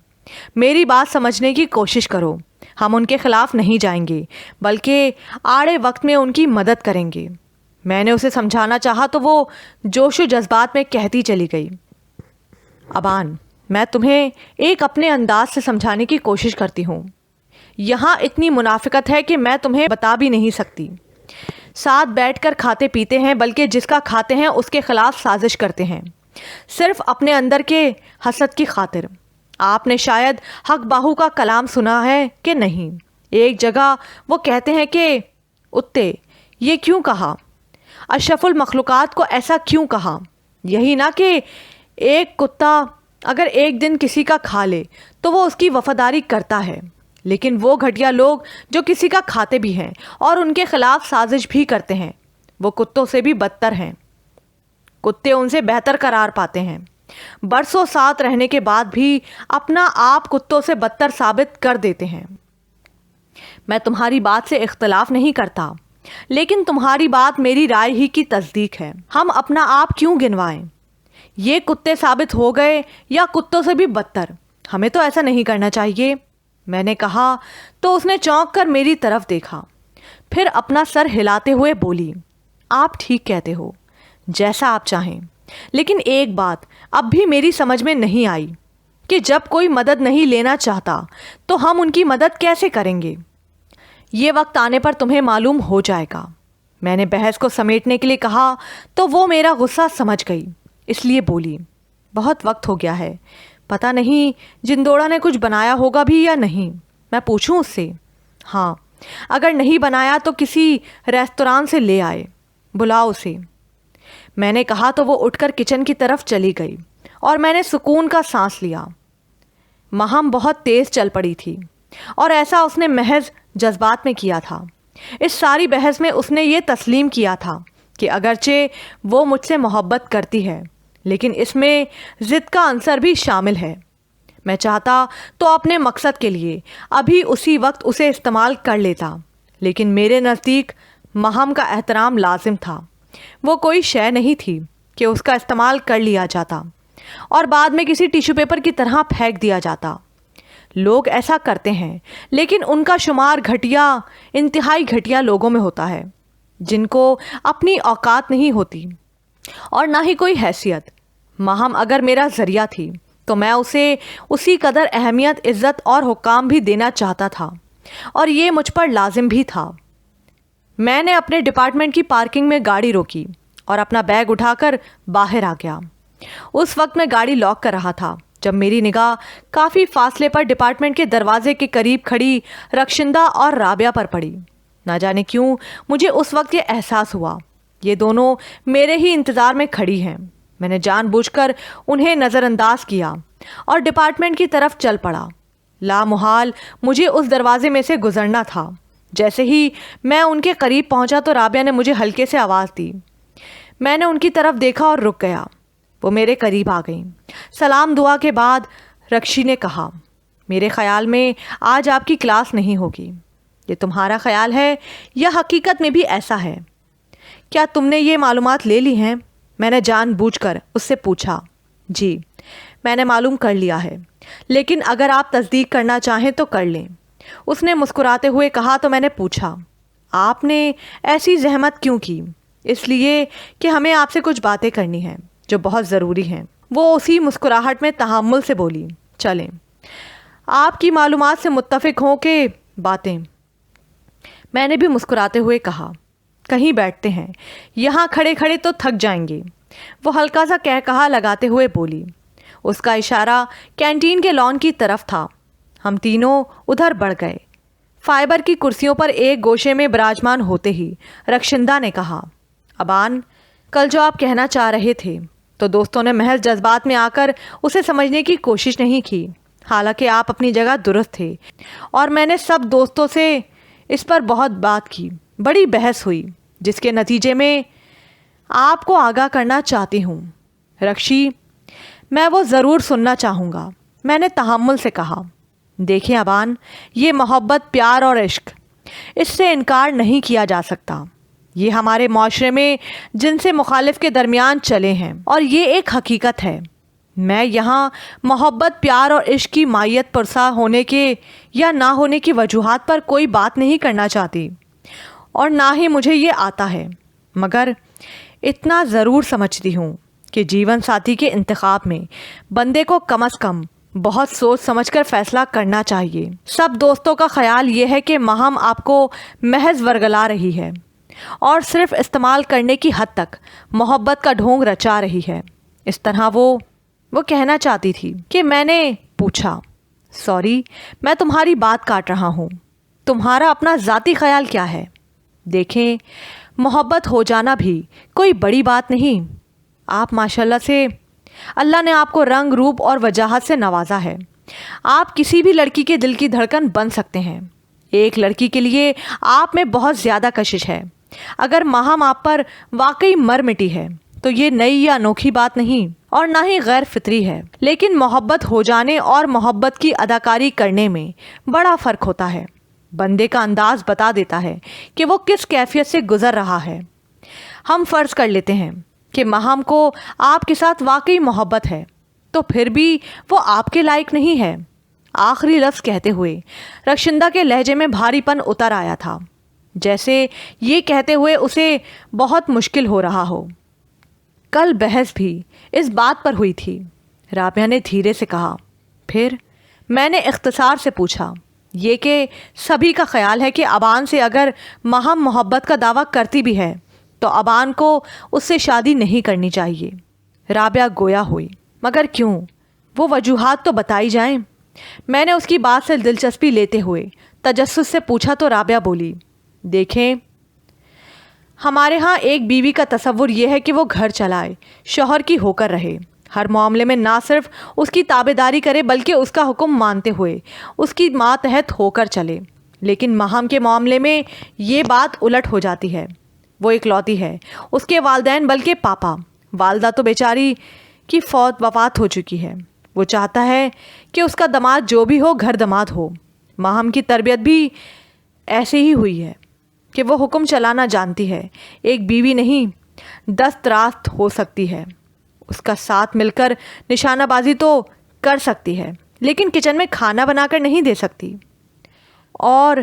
میری بات سمجھنے کی کوشش کرو، ہم ان کے خلاف نہیں جائیں گے بلکہ آڑے وقت میں ان کی مدد کریں گے۔ میں نے اسے سمجھانا چاہا تو وہ جوش و جذبات میں کہتی چلی گئی، ابان، میں تمہیں ایک اپنے انداز سے سمجھانے کی کوشش کرتی ہوں۔ یہاں اتنی منافقت ہے کہ میں تمہیں بتا بھی نہیں سکتی۔ ساتھ بیٹھ کر کھاتے پیتے ہیں، بلکہ جس کا کھاتے ہیں اس کے خلاف سازش کرتے ہیں، صرف اپنے اندر کے حسد کی خاطر۔ آپ نے شاید حق باہو کا کلام سنا ہے کہ نہیں؟ ایک جگہ وہ کہتے ہیں کہ اتے یہ کیوں کہا، اشرف المخلوقات کو ایسا کیوں کہا؟ یہی نہ کہ ایک کتا اگر ایک دن کسی کا کھا لے تو وہ اس کی وفاداری کرتا ہے، لیکن وہ گھٹیا لوگ جو کسی کا کھاتے بھی ہیں اور ان کے خلاف سازش بھی کرتے ہیں، وہ کتوں سے بھی بدتر ہیں۔ کتے ان سے بہتر قرار پاتے ہیں، برسوں ساتھ رہنے کے بعد بھی اپنا آپ کتوں سے بدتر ثابت کر دیتے ہیں۔ میں تمہاری بات سے اختلاف نہیں کرتا، لیکن تمہاری بات میری رائے ہی کی تصدیق ہے۔ ہم اپنا آپ کیوں گنوائیں؟ یہ کتے ثابت ہو گئے یا کتوں سے بھی بدتر، ہمیں تو ایسا نہیں کرنا چاہیے۔ میں نے کہا تو اس نے چونک کر میری طرف دیکھا، پھر اپنا سر ہلاتے ہوئے بولی، آپ ٹھیک کہتے ہو، جیسا آپ چاہیں، لیکن ایک بات اب بھی میری سمجھ میں نہیں آئی کہ جب کوئی مدد نہیں لینا چاہتا تو ہم ان کی مدد کیسے کریں گے؟ یہ وقت آنے پر تمہیں معلوم ہو جائے گا۔ میں نے بحث کو سمیٹنے کے لیے کہا تو وہ میرا غصہ سمجھ گئی، اس لیے بولی، بہت وقت ہو گیا ہے، پتہ نہیں جندوڑا نے کچھ بنایا ہوگا بھی یا نہیں، میں پوچھوں اس سے؟ ہاں، اگر نہیں بنایا تو کسی ریستوران سے لے آئے، بلاؤ اسے۔ میں نے کہا تو وہ اٹھ کر کچن کی طرف چلی گئی اور میں نے سکون کا سانس لیا۔ مہم بہت تیز چل پڑی تھی اور ایسا اس نے محض جذبات میں کیا تھا۔ اس ساری بحث میں اس نے یہ تسلیم کیا تھا کہ اگرچہ وہ مجھ سے محبت کرتی ہے، لیکن اس میں ضد کا عنصر بھی شامل ہے۔ میں چاہتا تو اپنے مقصد کے لیے ابھی اسی وقت اسے استعمال کر لیتا، لیکن میرے نزدیک مہم کا احترام لازم تھا۔ وہ کوئی شے نہیں تھی کہ اس کا استعمال کر لیا جاتا اور بعد میں کسی ٹیشو پیپر کی طرح پھینک دیا جاتا۔ لوگ ایسا کرتے ہیں، لیکن ان کا شمار گھٹیا، انتہائی گھٹیا لوگوں میں ہوتا ہے جن کو اپنی اوقات نہیں ہوتی اور نہ ہی کوئی حیثیت۔ مہم اگر میرا ذریعہ تھی تو میں اسے اسی قدر اہمیت، عزت اور حکام بھی دینا چاہتا تھا، اور یہ مجھ پر لازم بھی تھا۔ میں نے اپنے ڈپارٹمنٹ کی پارکنگ میں گاڑی روکی اور اپنا بیگ اٹھا کر باہر آ گیا۔ اس وقت میں گاڑی لاک کر رہا تھا جب میری نگاہ کافی فاصلے پر ڈپارٹمنٹ کے دروازے کے قریب کھڑی رخشندہ اور رابعہ پر پڑی۔ نہ جانے کیوں مجھے اس وقت یہ احساس ہوا، یہ دونوں میرے ہی انتظار میں کھڑی ہیں۔ میں نے جان بوجھ کر انہیں نظر انداز کیا اور ڈپارٹمنٹ کی طرف چل پڑا۔ لامحال مجھے اس دروازے میں سے گزرنا تھا۔ جیسے ہی میں ان کے قریب پہنچا تو رابعہ نے مجھے ہلکے سے آواز دی۔ میں نے ان کی طرف دیکھا اور رک گیا۔ وہ میرے قریب آ گئیں۔ سلام دعا کے بعد رکشی نے کہا، میرے خیال میں آج آپ کی کلاس نہیں ہوگی۔ یہ تمہارا خیال ہے یا حقیقت میں بھی ایسا ہے؟ کیا تم نے یہ معلومات لے لی ہیں؟ میں نے جان بوجھ کر اس سے پوچھا۔ جی، میں نے معلوم کر لیا ہے، لیکن اگر آپ تصدیق کرنا چاہیں تو کر لیں، اس نے مسکراتے ہوئے کہا۔ تو میں نے پوچھا، آپ نے ایسی زحمت کیوں کی؟ اس لیے کہ ہمیں آپ سے کچھ باتیں کرنی ہیں جو بہت ضروری ہیں۔ وہ اسی مسکراہٹ میں تحمل سے بولی، چلیں، آپ کی معلومات سے متفق ہوں کہ باتیں۔ میں نے بھی مسکراتے ہوئے کہا، کہیں بیٹھتے ہیں، یہاں کھڑے کھڑے تو تھک جائیں گے۔ وہ ہلکا سا کہا لگاتے ہوئے بولی۔ اس کا اشارہ کینٹین کے لان کی طرف تھا۔ ہم تینوں ادھر بڑھ گئے۔ فائبر کی کرسیوں پر ایک گوشے میں براجمان ہوتے ہی رخشندہ نے کہا، ابان، کل جو آپ کہنا چاہ رہے تھے، تو دوستوں نے محض جذبات میں آ کر اسے سمجھنے کی کوشش نہیں کی۔ حالانکہ آپ اپنی جگہ درست تھے اور میں نے سب دوستوں سے اس پر بہت بات کی، بڑی بحث ہوئی، جس کے نتیجے میں آپ کو آگاہ کرنا چاہتی ہوں۔ رکشی، میں وہ ضرور سننا چاہوں گا، میں نے تحمل سے کہا۔ دیکھیں ابان، یہ محبت، پیار اور عشق، اس سے انکار نہیں کیا جا سکتا۔ یہ ہمارے معاشرے میں جن سے مخالف کے درمیان چلے ہیں اور یہ ایک حقیقت ہے۔ میں یہاں محبت، پیار اور عشق کی مائیت پرسا ہونے کے یا نہ ہونے کی وجوہات پر کوئی بات نہیں کرنا چاہتی، اور نہ ہی مجھے یہ آتا ہے، مگر اتنا ضرور سمجھتی ہوں کہ جیون ساتھی کے انتخاب میں بندے کو کم از کم بہت سوچ سمجھ کر فیصلہ کرنا چاہیے۔ سب دوستوں کا خیال یہ ہے کہ ماہم آپ کو محض ورگلا رہی ہے اور صرف استعمال کرنے کی حد تک محبت کا ڈھونگ رچا رہی ہے۔ اس طرح وہ کہنا چاہتی تھی کہ میں نے پوچھا، سوری، میں تمہاری بات کاٹ رہا ہوں، تمہارا اپنا ذاتی خیال کیا ہے؟ دیکھیں، محبت ہو جانا بھی کوئی بڑی بات نہیں۔ آپ ماشاءاللہ سے، اللہ نے آپ کو رنگ، روپ اور وجاہت سے نوازا ہے۔ آپ کسی بھی لڑکی کے دل کی دھڑکن بن سکتے ہیں۔ ایک لڑکی کے لیے آپ میں بہت زیادہ کشش ہے۔ اگر ماہم آپ پر واقعی مر مٹی ہے تو یہ نئی یا انوکھی بات نہیں اور نہ ہی غیر فطری ہے، لیکن محبت ہو جانے اور محبت کی اداکاری کرنے میں بڑا فرق ہوتا ہے۔ بندے کا انداز بتا دیتا ہے کہ وہ کس کیفیت سے گزر رہا ہے۔ ہم فرض کر لیتے ہیں کہ ماہم کو آپ کے ساتھ واقعی محبت ہے، تو پھر بھی وہ آپ کے لائق نہیں ہے۔ آخری لفظ کہتے ہوئے رخشندہ کے لہجے میں بھاری پن اتر آیا تھا، جیسے یہ کہتے ہوئے اسے بہت مشکل ہو رہا ہو۔ کل بحث بھی اس بات پر ہوئی تھی، رابعہ نے دھیرے سے کہا۔ پھر میں نے اختصار سے پوچھا، یہ کہ سبھی کا خیال ہے کہ ابان سے اگر ماہم محبت کا دعویٰ کرتی بھی ہے تو ابان کو اس سے شادی نہیں کرنی چاہیے۔ رابعہ گویا ہوئی، مگر کیوں؟ وہ وجوہات تو بتائی جائیں۔ میں نے اس کی بات سے دلچسپی لیتے ہوئے تجسس سے پوچھا تو رابعہ بولی، دیکھیں، ہمارے ہاں ایک بیوی کا تصور یہ ہے کہ وہ گھر چلائے، شوہر کی ہو کر رہے، ہر معاملے میں نہ صرف اس کی تابعداری کرے بلکہ اس کا حکم مانتے ہوئے اس کی ماتحت ہو کر چلے۔ لیکن ماہم کے معاملے میں یہ بات الٹ ہو جاتی ہے۔ وہ اکلوتی ہے، اس کے والدین بلکہ پاپا، والدہ تو بیچاری کی وفات ہو چکی ہے۔ وہ چاہتا ہے کہ اس کا داماد جو بھی ہو گھر داماد ہو۔ ماہم کی تربیت بھی ایسے ہی ہوئی ہے کہ وہ حکم چلانا جانتی ہے، ایک بیوی نہیں، دست راست ہو سکتی ہے، اس کا ساتھ مل کر نشانہ بازی تو کر سکتی ہے، لیکن کچن میں کھانا بنا کر نہیں دے سکتی۔ اور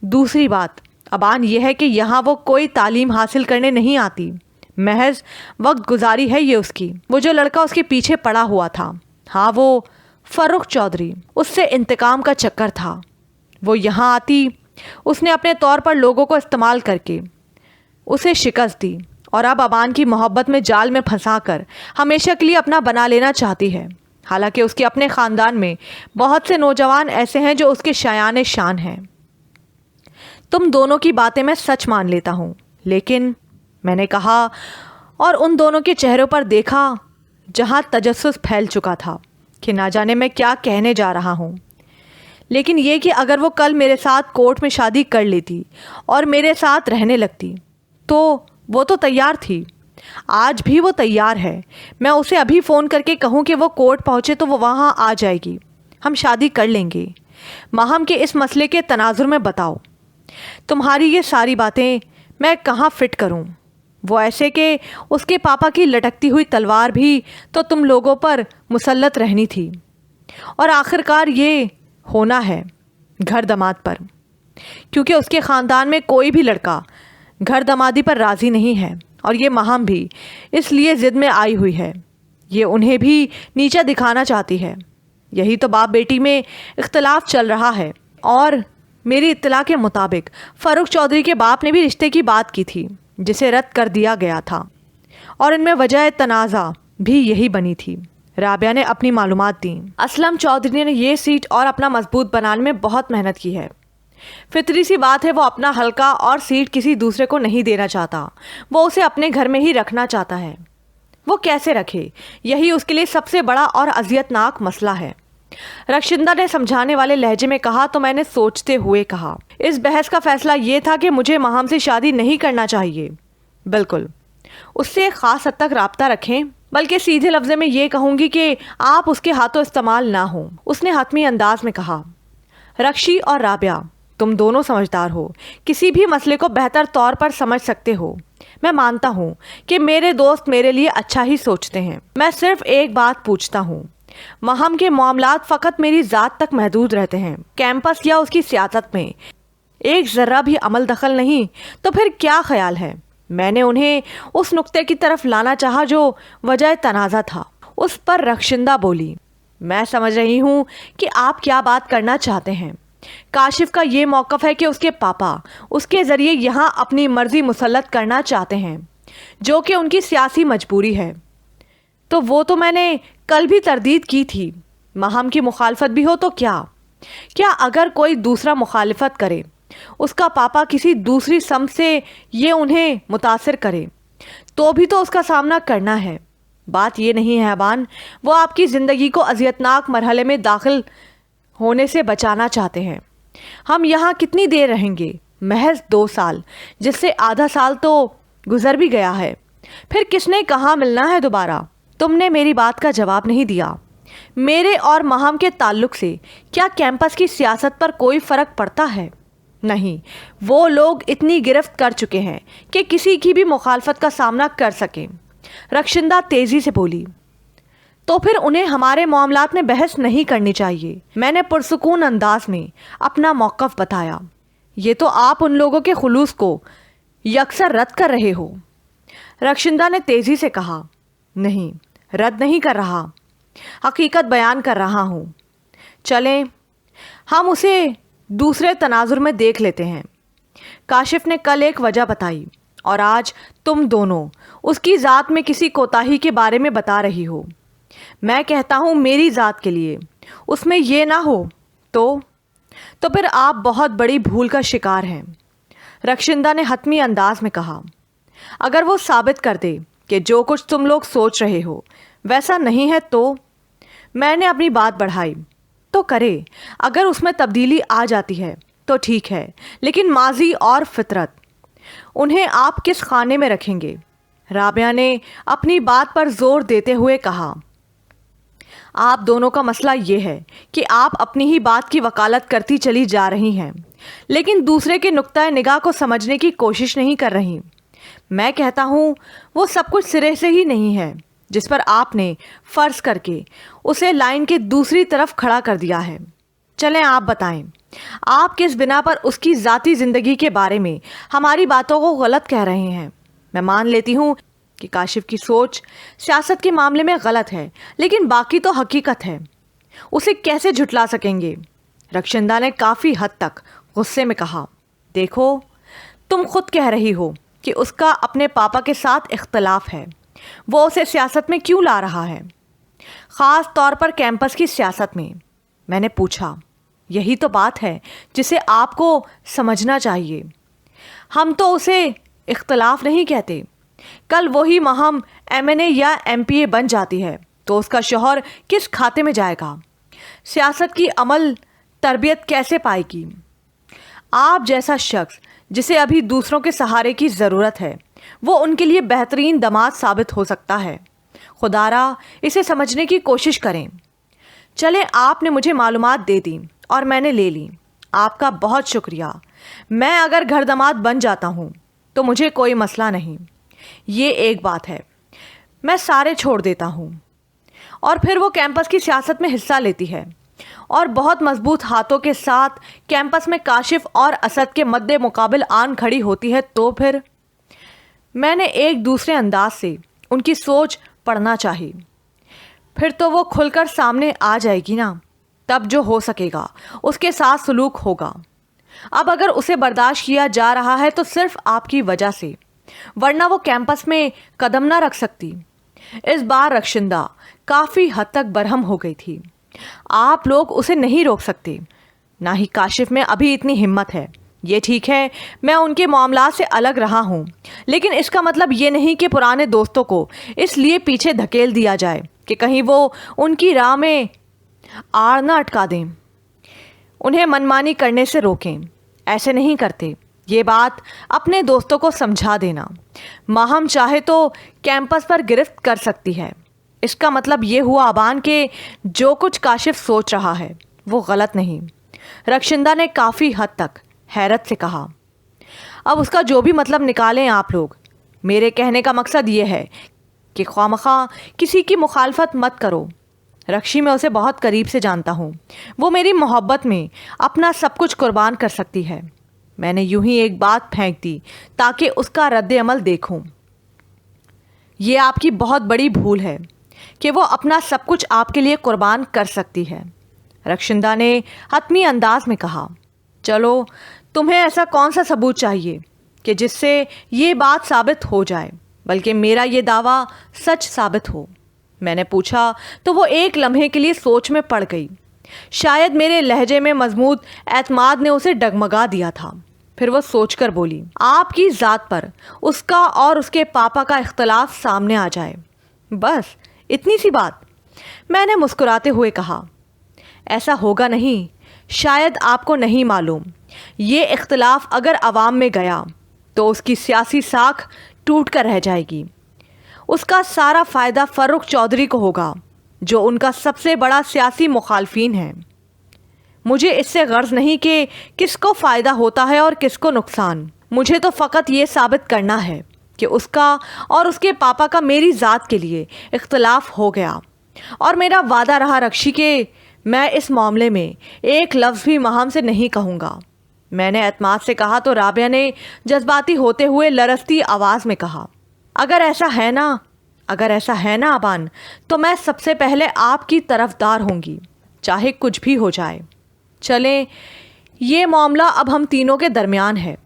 دوسری بات ابان یہ ہے کہ یہاں وہ کوئی تعلیم حاصل کرنے نہیں آتی، محض وقت گزاری ہے یہ اس کی۔ وہ جو لڑکا اس کے پیچھے پڑا ہوا تھا، ہاں وہ فرخ چودھری، اس سے انتقام کا چکر تھا۔ وہ یہاں آتی، اس نے اپنے طور پر لوگوں کو استعمال کر کے اسے شکست دی، اور اب ابان کی محبت میں جال میں پھنسا کر ہمیشہ کے لیے اپنا بنا لینا چاہتی ہے۔ حالانکہ اس کے اپنے خاندان میں بہت سے نوجوان ایسے ہیں جو اس کے شایان شان ہیں۔ تم دونوں کی باتیں میں سچ مان لیتا ہوں، لیکن میں نے کہا اور ان دونوں کے چہروں پر دیکھا جہاں تجسس پھیل چکا تھا کہ نہ جانے میں کیا کہنے جا رہا ہوں، لیکن یہ کہ اگر وہ کل میرے ساتھ کورٹ میں شادی کر لیتی اور میرے ساتھ رہنے لگتی تو وہ تو تیار تھی، آج بھی وہ تیار ہے۔ میں اسے ابھی فون کر کے کہوں کہ وہ کورٹ پہنچے تو وہ وہاں آ جائے گی، ہم شادی کر لیں گے۔ ماہم کے اس مسئلے کے تناظر میں بتاؤ، تمہاری یہ ساری باتیں میں کہاں فٹ کروں؟ وہ ایسے کہ اس کے پاپا کی لٹکتی ہوئی تلوار بھی تو تم لوگوں پر مسلط رہنی تھی، اور آخرکار یہ ہونا ہے گھر داماد پر، کیونکہ اس کے خاندان میں کوئی بھی لڑکا گھر دامادی پر راضی نہیں ہے، اور یہ ماہم بھی اس لیے ضد میں آئی ہوئی ہے، یہ انہیں بھی نیچا دکھانا چاہتی ہے۔ یہی تو باپ بیٹی میں اختلاف چل رہا ہے، اور میری اطلاع کے مطابق فرخ چودھری کے باپ نے بھی رشتے کی بات کی تھی جسے رد کر دیا گیا تھا، اور ان میں وجہ تنازع بھی یہی بنی تھی۔ رابعہ نے اپنی معلومات دیں۔ اسلم چودھری نے یہ سیٹ اور اپنا مضبوط بنانے میں بہت محنت کی ہے۔ فطری سی بات ہے، وہ اپنا حلقہ اور سیٹ کسی دوسرے کو نہیں دینا چاہتا، وہ اسے اپنے گھر میں ہی رکھنا چاہتا ہے۔ وہ کیسے رکھے، یہی اس کے لیے سب سے بڑا اور اذیت ناک مسئلہ ہے۔ रक्षिंदा ने समझाने वाले लहजे में कहा तो मैंने सोचते हुए कहा, इस बहस का फैसला ये था कि मुझे माहम से शादी नहीं करना चाहिए। बिल्कुल, उससे एक ख़ास हद तक राब्ता रखें, बल्कि सीधे लफ्ज़ में ये कहूँगी कि आप उसके हाथों इस्तेमाल ना हो, उसने हतमी अंदाज में कहा। रक्षी और राबिया, तुम दोनों समझदार हो, किसी भी मसले को बेहतर तौर पर समझ सकते हो। मैं मानता हूँ कि मेरे दोस्त मेरे लिए अच्छा ही सोचते हैं। मैं सिर्फ एक बात पूछता हूँ, महम के मामलात फ़कत मेरी ज़ात तक महदूद रहते हैं, कैंपस या उसकी सियासत में एक ज़र्रा भी अमल दखल नहीं, तो फिर क्या ख्याल है? मैंने उन्हें उस नुक्ते की तरफ लाना चाहा जो वजह तनाज़ा था। उस पर रक्षिंदा बोली, मैं समझ रही हूँ कि आप क्या बात करना चाहते हैं। काशिफ का ये मौक़िफ़ है कि उसके पापा उसके ज़रिए यहाँ अपनी मर्ज़ी मुसल्लत करना चाहते हैं, जो कि उनकी सियासी मजबूरी है। तो वो तो मैंने कल भी तरदीद की थी। महम की मुखालफत भी हो तो क्या अगर कोई दूसरा मुखालफत करे, उसका पापा किसी दूसरी समत से ये उन्हें मुतासिर करे, तो भी तो उसका सामना करना है। बात ये नहीं है अबान, वो आपकी ज़िंदगी को अज़ियतनाक मरहले में दाखिल होने से बचाना चाहते हैं। हम यहाँ कितनी देर रहेंगे? महज 2 साल, जिससे आधा साल तो गुजर भी गया है। फिर किसने कहाँ मिलना है दोबारा? तुमने मेरी बात का जवाब नहीं दिया। मेरे और महम के ताल्लुक से क्या कैंपस की सियासत पर कोई फ़र्क पड़ता है? नहीं, वो लोग इतनी गिरफ्त कर चुके हैं कि किसी की भी मुखालफत का सामना कर सकें। रक्षिंदा तेज़ी से बोली, तो फिर उन्हें हमारे मामलात में बहस नहीं करनी चाहिए। मैंने पुरसुकून अंदाज में अपना मौक़िफ़ बताया। ये तो आप उन लोगों के खुलूस को यकसर रद्द कर रहे हो। रक्षिंदा ने तेज़ी से कहा, नहीं, रद्द नहीं कर रहा, हकीकत बयान कर रहा हूँ। चलें हम उसे दूसरे तनाजुर में देख लेते हैं। काशिफ ने कल एक वजह बताई और आज तुम दोनों उसकी ज़ात में किसी कोताही के बारे में बता रही हो। मैं कहता हूँ मेरी ज़ात के लिए उसमें ये ना हो तो फिर आप बहुत बड़ी भूल का शिकार हैं। रक्षिंदा ने हतमी अंदाज में कहा, अगर वो साबित कर दे कि जो कुछ तुम लोग सोच रहे हो वैसा नहीं है तो? मैंने अपनी बात बढ़ाई, तो करे, अगर उसमें तब्दीली आ जाती है तो ठीक है, लेकिन माजी और फितरत, उन्हें आप किस खाने में रखेंगे? राबिया ने अपनी बात पर जोर देते हुए कहा, आप दोनों का मसला ये है कि आप अपनी ही बात की वकालत करती चली जा रही हैं, लेकिन दूसरे के नुक्ता निगाह को समझने की कोशिश नहीं कर रही। मैं कहता हूँ वो सब कुछ सिरे से ही नहीं है जिस पर आपने फ़र्ज़ करके उसे लाइन के दूसरी तरफ खड़ा कर दिया है। चलें आप बताएं, आप किस बिना पर उसकी ज़ाती ज़िंदगी के बारे में हमारी बातों को गलत कह रहे हैं? मैं मान लेती हूँ कि काशिफ की सोच सियासत के मामले में गलत है, लेकिन बाकी तो हकीकत है। उसे कैसे झुटला सकेंगे? रक्षिंदा ने काफ़ी हद तक गुस्से में कहा, देखो, तुम खुद कह रही हो कि उसका अपने पापा के साथ इख्तलाफ है, वो उसे सियासत में क्यों ला रहा है, ख़ास तौर पर कैंपस की सियासत में? मैंने पूछा, यही तो बात है जिसे आपको समझना चाहिए। हम तो उसे इख्तलाफ नहीं कहते। कल वही महम MNA या MPA बन जाती है तो उसका शौहर किस खाते में जाएगा? सियासत की अमल तरबियत कैसे पाएगी? आप जैसा शख्स जिसे अभी दूसरों के सहारे की ज़रूरत है, वो उनके लिए बेहतरीन दामाद साबित हो सकता है। खुदारा इसे समझने की कोशिश करें। चले, आपने मुझे मालूमात दे दी और मैंने ले ली। आपका बहुत शुक्रिया। मैं अगर घर दामाद बन जाता हूँ तो मुझे कोई मसला नहीं। ये एक बात है, मैं सारे छोड़ देता हूँ। और फिर वो कैंपस की सियासत में हिस्सा लेती है और बहुत मजबूत हाथों के साथ कैंपस में काशिफ और असद के मद्दे मुकाबिल आन खड़ी होती है तो फिर? मैंने एक दूसरे अंदाज से उनकी सोच पढ़ना चाहिए। फिर तो वो खुलकर सामने आ जाएगी ना, तब जो हो सकेगा उसके साथ सलूक होगा। अब अगर उसे बर्दाश्त किया जा रहा है तो सिर्फ आपकी वजह से, वरना वो कैंपस में कदम ना रख सकती। इस बार रक्षिंदा काफ़ी हद तक बरहम हो गई थी। आप लोग उसे नहीं रोक सकते, ना ही काशिफ में अभी इतनी हिम्मत है। ये ठीक है, मैं उनके मामला से अलग रहा हूँ, लेकिन इसका मतलब ये नहीं कि पुराने दोस्तों को इसलिए पीछे धकेल दिया जाए कि कहीं वो उनकी राह में आड़ न अटका दें, उन्हें मनमानी करने से रोकें। ऐसे नहीं करते। ये बात अपने दोस्तों को समझा देना। माहम चाहे तो कैंपस पर गिरफ्त कर सकती है। इसका मतलब ये हुआ अबान के जो कुछ काशिफ सोच रहा है वो गलत नहीं। रक्षिंदा ने काफ़ी हद तक हैरत से कहा। अब उसका जो भी मतलब निकालें आप लोग, मेरे कहने का मकसद ये है कि ख्वामखा किसी की मुखालफत मत करो। रक्षी, मैं उसे बहुत करीब से जानता हूँ। वो मेरी मोहब्बत में अपना सब कुछ कुर्बान कर सकती है। मैंने यूं ही एक बात फेंक दी ताकि उसका रद्द अमल देखूं। ये आपकी बहुत बड़ी भूल है कि वो अपना सब कुछ आपके लिए कुर्बान कर सकती है। रक्षिंदा ने हतमी अंदाज में कहा। चलो, तुम्हें ऐसा कौन सा सबूत चाहिए कि जिससे ये बात साबित हो जाए, बल्कि मेरा ये दावा सच साबित हो? मैंने पूछा तो वो एक लम्हे के लिए सोच में पड़ गई। शायद मेरे लहजे में मजमूद एतमाद ने उसे डगमगा दिया था। फिर वो सोचकर बोली, आपकी ज़ात पर उसका और उसके पापा का इख्तलाफ सामने आ जाए, बस इतनी सी बात। मैंने मुस्कुराते हुए कहा, ऐसा होगा नहीं। शायद आपको नहीं मालूम, ये इख्तलाफ अगर अवाम में गया तो उसकी सियासी साख टूट कर रह जाएगी। उसका सारा फ़ायदा फ़र्रुख चौधरी को होगा, जो उनका सबसे बड़ा सियासी मुखालफिन है। मुझे इससे गर्ज नहीं कि किसको फ़ायदा होता है और किसको नुकसान। मुझे तो फ़कत ये साबित करना है कि उसका और उसके पापा का मेरी ज़ात के लिए इख्तलाफ हो गया। और मेरा वादा रहा रक्षी के मैं इस मामले में एक लफ्ज़ भी माहम से नहीं कहूँगा। मैंने एतमाद से कहा तो राबिया ने जज्बाती होते हुए लरसती आवाज़ में कहा, अगर ऐसा है ना अबान, तो मैं सबसे पहले आपकी तरफदार होंगी, चाहे कुछ भी हो जाए। चलें, ये मामला अब हम तीनों के दरमियान है।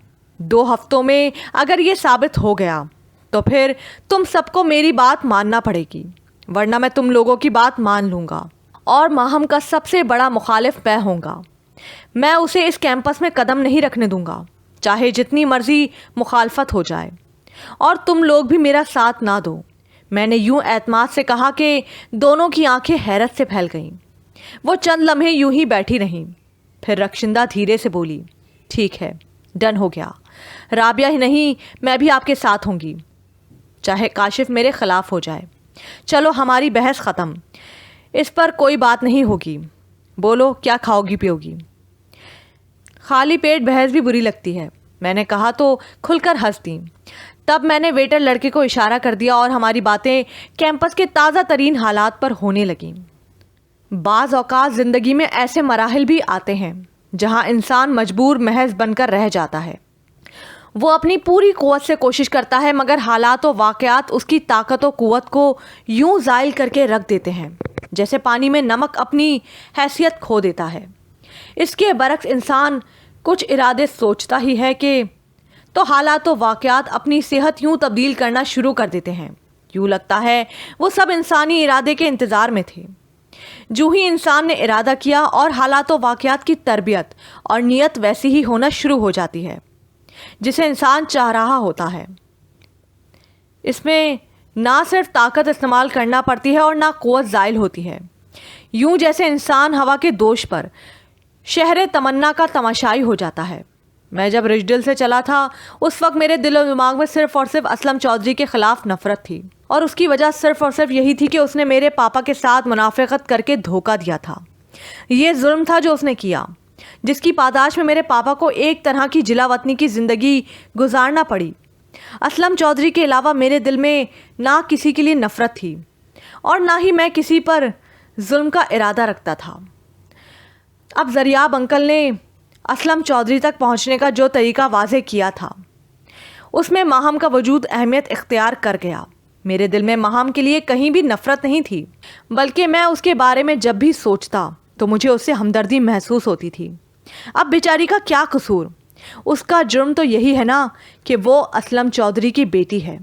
2 हफ्तों में अगर ये साबित हो गया तो फिर तुम सबको मेरी बात मानना पड़ेगी, वरना मैं तुम लोगों की बात मान लूँगा और माहम का सबसे बड़ा मुखालिफ मैं होऊंगा। मैं उसे इस कैंपस में कदम नहीं रखने दूंगा, चाहे जितनी मर्जी मुखालफत हो जाए। और तुम लोग भी मेरा साथ ना दो। मैंने यूं एतमाद से कहा कि दोनों की आंखें हैरत से फैल गईं। वो चंद लम्हे यूं ही बैठी रहीं। फिर रक्षिंदा धीरे से बोली, ठीक है, डन हो गया। राबिया ही नहीं, मैं भी आपके साथ होंगी, चाहे काशिफ मेरे ख़िलाफ़ हो जाए। चलो, हमारी बहस ख़त्म, इस पर कोई बात नहीं होगी। बोलो, क्या खाओगी पियोगी? खाली पेट बहस भी बुरी लगती है, मैंने कहा तो खुलकर हंस दी। तब मैंने वेटर लड़के को इशारा कर दिया और हमारी बातें कैंपस के ताज़ा तरीन हालात पर होने लगीं। बाज़ औक़ात ज़िंदगी में ऐसे मराहिल भी आते हैं जहां इंसान मजबूर महज बनकर रह जाता है। वो अपनी पूरी क़ुव्वत से कोशिश करता है, मगर हालात व वाक़यात उसकी ताकत व क़ुव्वत को यूं ज़ाइल करके रख देते हैं जैसे पानी में नमक अपनी हैसियत खो देता है। इसके बरक्स इंसान कुछ इरादे सोचता ही है कि तो हालात व वाक़यात अपनी सेहत यूं तब्दील करना शुरू कर देते हैं। यूं लगता है वो सब इंसानी इरादे के इंतज़ार में थे। जो ही इंसान ने इरादा किया और हालात व वाक़यात की तरबियत और नीयत वैसी ही होना शुरू हो जाती है जिसे इंसान चाह रहा होता है। इसमें ना सिर्फ ताकत इस्तेमाल करना पड़ती है और ना क़ुव्वत ज़ाइल होती है। यूं जैसे इंसान हवा के दोष पर शहर तमन्ना का तमाशाई हो जाता है। मैं जब रिजडल से चला था उस वक्त मेरे दिल और दिमाग में सिर्फ और सिर्फ असलम चौधरी के ख़िलाफ़ नफ़रत थी, और उसकी वजह सिर्फ और सिर्फ यही थी कि उसने मेरे पापा के साथ मुनाफ़िक़त करके धोखा दिया था। ये जुल्म था जो उसने किया, जिसकी पादाश में मेरे पापा को एक तरह की जिला वतनी की ज़िंदगी गुजारना पड़ी। असलम चौधरी के अलावा मेरे दिल में ना किसी के लिए नफ़रत थी और ना ही मैं किसी पर जुल्म का इरादा रखता था। अब ज़रियाब अंकल ने असलम चौधरी तक पहुंचने का जो तरीका वाज़े किया था उसमें माहम का वजूद अहमियत इख्तियार कर गया। मेरे दिल में माहम के लिए कहीं भी नफ़रत नहीं थी, बल्कि मैं उसके बारे में जब भी सोचता तो मुझे उससे हमदर्दी महसूस होती थी। अब बेचारी का क्या कसूर? उसका जुर्म तो यही है ना कि वो असलम चौधरी की बेटी है।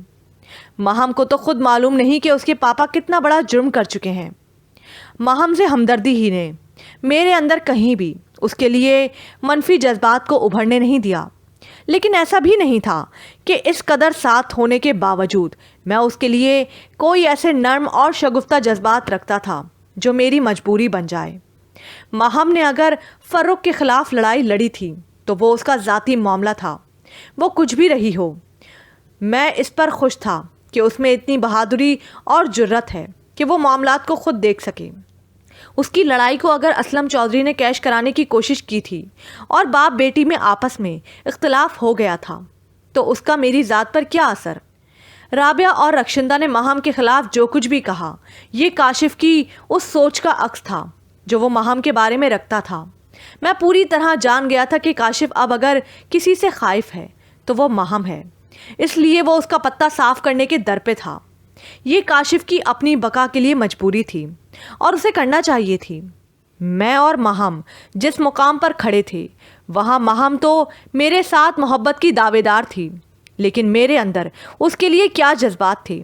माहम को तो खुद मालूम नहीं कि उसके पापा कितना बड़ा जुर्म कर चुके हैं। माहम से हमदर्दी ही ने मेरे अंदर कहीं भी उसके लिए मनफी जज्बात को उभरने नहीं दिया। लेकिन ऐसा भी नहीं था कि इस कदर साथ होने के बावजूद मैं उसके लिए कोई ऐसे नर्म और शगुफ्ता जज्बात रखता था जो मेरी मजबूरी बन जाए। ماہم نے اگر فروخ کے خلاف لڑائی لڑی تھی تو وہ اس کا ذاتی معاملہ تھا، وہ کچھ بھی رہی ہو۔ میں اس پر خوش تھا کہ اس میں اتنی بہادری اور جرت ہے کہ وہ معاملات کو خود دیکھ سکے۔ اس کی لڑائی کو اگر اسلم چودھری نے کیش کرانے کی کوشش کی تھی اور باپ بیٹی میں آپس میں اختلاف ہو گیا تھا تو اس کا میری ذات پر کیا اثر؟ رابعہ اور رخشندہ نے ماہم کے خلاف جو کچھ بھی کہا یہ کاشف کی اس سوچ کا عکس تھا جو وہ ماہم کے بارے میں رکھتا تھا۔ میں پوری طرح جان گیا تھا کہ کاشف اب اگر کسی سے خائف ہے تو وہ ماہم ہے، اس لیے وہ اس کا پتہ صاف کرنے کے در پہ تھا۔ یہ کاشف کی اپنی بقا کے لیے مجبوری تھی اور اسے کرنا چاہیے تھی۔ میں اور ماہم جس مقام پر کھڑے تھے وہاں ماہم تو میرے ساتھ محبت کی دعوے دار تھی، لیکن میرے اندر اس کے لیے کیا جذبات تھے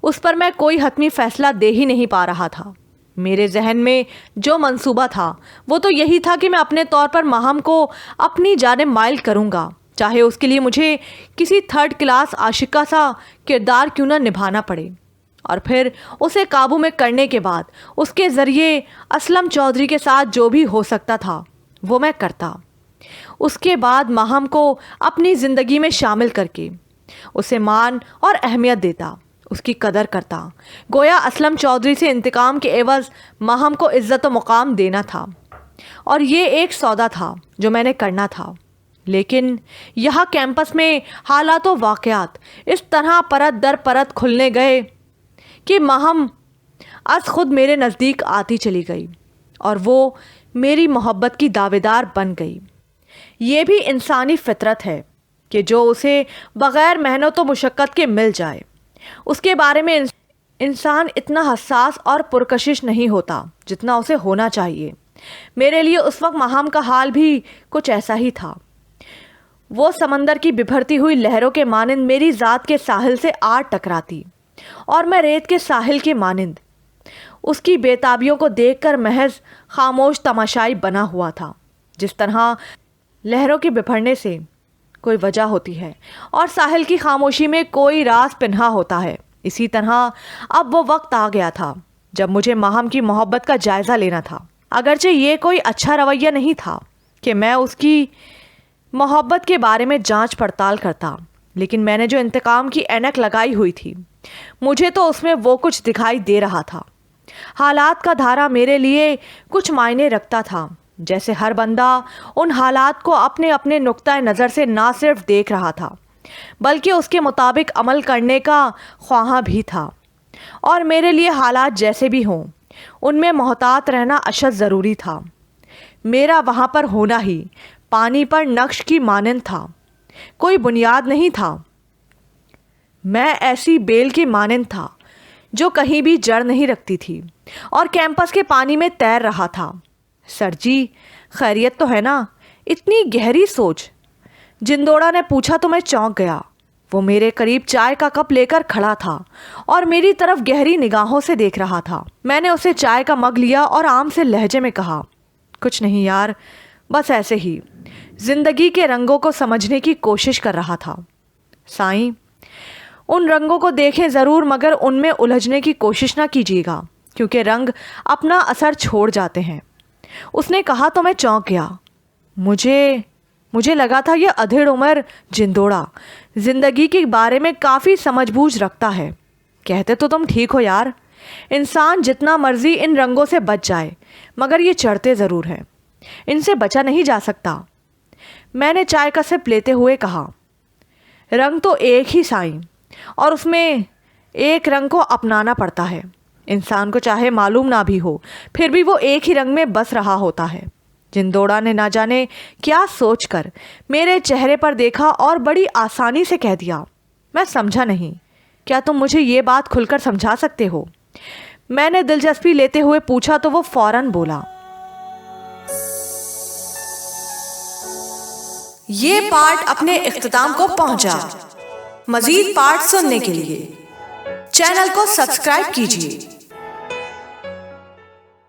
اس پر میں کوئی حتمی فیصلہ دے ہی نہیں پا رہا تھا۔ میرے ذہن میں جو منصوبہ تھا وہ تو یہی تھا کہ میں اپنے طور پر ماہم کو اپنی جانب مائل کروں گا، چاہے اس کے لیے مجھے کسی تھرڈ کلاس عاشقہ سا کردار کیوں نہ نبھانا پڑے، اور پھر اسے قابو میں کرنے کے بعد اس کے ذریعے اسلم چودھری کے ساتھ جو بھی ہو سکتا تھا وہ میں کرتا۔ اس کے بعد ماہم کو اپنی زندگی میں شامل کر کے اسے مان اور اہمیت دیتا، اس کی قدر کرتا، گویا اسلم چودھری سے انتقام کے عوض ماہم کو عزت و مقام دینا تھا، اور یہ ایک سودا تھا جو میں نے کرنا تھا۔ لیکن یہاں کیمپس میں حالات و واقعات اس طرح پرت در پرت کھلنے گئے کہ ماہم از خود میرے نزدیک آتی چلی گئی اور وہ میری محبت کی دعوے دار بن گئی۔ یہ بھی انسانی فطرت ہے کہ جو اسے بغیر محنت و مشقت کے مل جائے اس کے بارے میں انسان اتنا حساس اور پرکشش نہیں ہوتا جتنا اسے ہونا چاہیے۔ میرے لیے اس وقت ماہم کا حال بھی کچھ ایسا ہی تھا۔ وہ سمندر کی بکھرتی ہوئی لہروں کے مانند میری ذات کے ساحل سے آ ٹکراتی اور میں ریت کے ساحل کے مانند اس کی بےتابیوں کو دیکھ کر محض خاموش تماشائی بنا ہوا تھا۔ جس طرح لہروں کے بپھرنے سے کوئی وجہ ہوتی ہے اور ساحل کی خاموشی میں کوئی راز پنہا ہوتا ہے، اسی طرح اب وہ وقت آ گیا تھا جب مجھے ماہم کی محبت کا جائزہ لینا تھا۔ اگرچہ یہ کوئی اچھا رویہ نہیں تھا کہ میں اس کی محبت کے بارے میں جانچ پڑتال کرتا، لیکن میں نے جو انتقام کی اینک لگائی ہوئی تھی مجھے تو اس میں وہ کچھ دکھائی دے رہا تھا۔ حالات کا دھارا میرے لیے کچھ معنی رکھتا تھا، جیسے ہر بندہ ان حالات کو اپنے اپنے نقطۂ نظر سے نہ صرف دیکھ رہا تھا بلکہ اس کے مطابق عمل کرنے کا خواہاں بھی تھا۔ اور میرے لیے حالات جیسے بھی ہوں ان میں محتاط رہنا اشد ضروری تھا۔ میرا وہاں پر ہونا ہی پانی پر نقش کی مانند تھا، کوئی بنیاد نہیں تھا۔ میں ایسی بیل کی مانند تھا جو کہیں بھی جڑ نہیں رکھتی تھی اور کیمپس کے پانی میں تیر رہا تھا۔ سر جی خیریت تو ہے نا؟ اتنی گہری سوچ؟ جندوڑا نے پوچھا تو میں چونک گیا۔ وہ میرے قریب چائے کا کپ لے کر کھڑا تھا اور میری طرف گہری نگاہوں سے دیکھ رہا تھا۔ میں نے اسے چائے کا مگ لیا اور عام سے لہجے میں کہا، کچھ نہیں یار، بس ایسے ہی زندگی کے رنگوں کو سمجھنے کی کوشش کر رہا تھا۔ سائیں، ان رنگوں کو دیکھیں ضرور مگر ان میں الجھنے کی کوشش نہ کیجیے گا کیونکہ رنگ اپنا اثر چھوڑ جاتے ہیں۔ اس نے کہا تو میں چونک گیا۔ مجھے لگا تھا یہ ادھیڑ عمر جندوڑا زندگی کے بارے میں کافی سمجھ بوجھ رکھتا ہے۔ کہتے تو تم ٹھیک ہو یار، انسان جتنا مرضی ان رنگوں سے بچ جائے مگر یہ چڑھتے ضرور ہیں، ان سے بچا نہیں جا سکتا۔ میں نے چائے کا سپ لیتے ہوئے کہا، رنگ تو ایک ہی سائیں، اور اس میں ایک رنگ کو اپنانا پڑتا ہے۔ انسان کو چاہے معلوم نہ بھی ہو پھر بھی وہ ایک ہی رنگ میں بس رہا ہوتا ہے۔ جندوڑا نے نہ جانے کیا سوچ کر میرے چہرے پر دیکھا اور بڑی آسانی سے کہہ دیا، میں سمجھا نہیں، کیا تم مجھے یہ بات کھل کر سمجھا سکتے ہو؟ میں نے دلچسپی لیتے ہوئے پوچھا تو وہ فوراً بولا، یہ پارٹ اپنے اختتام کو پہنچا۔ مزید پارٹ سننے کے لیے چینل کو سبسکرائب کیجیے۔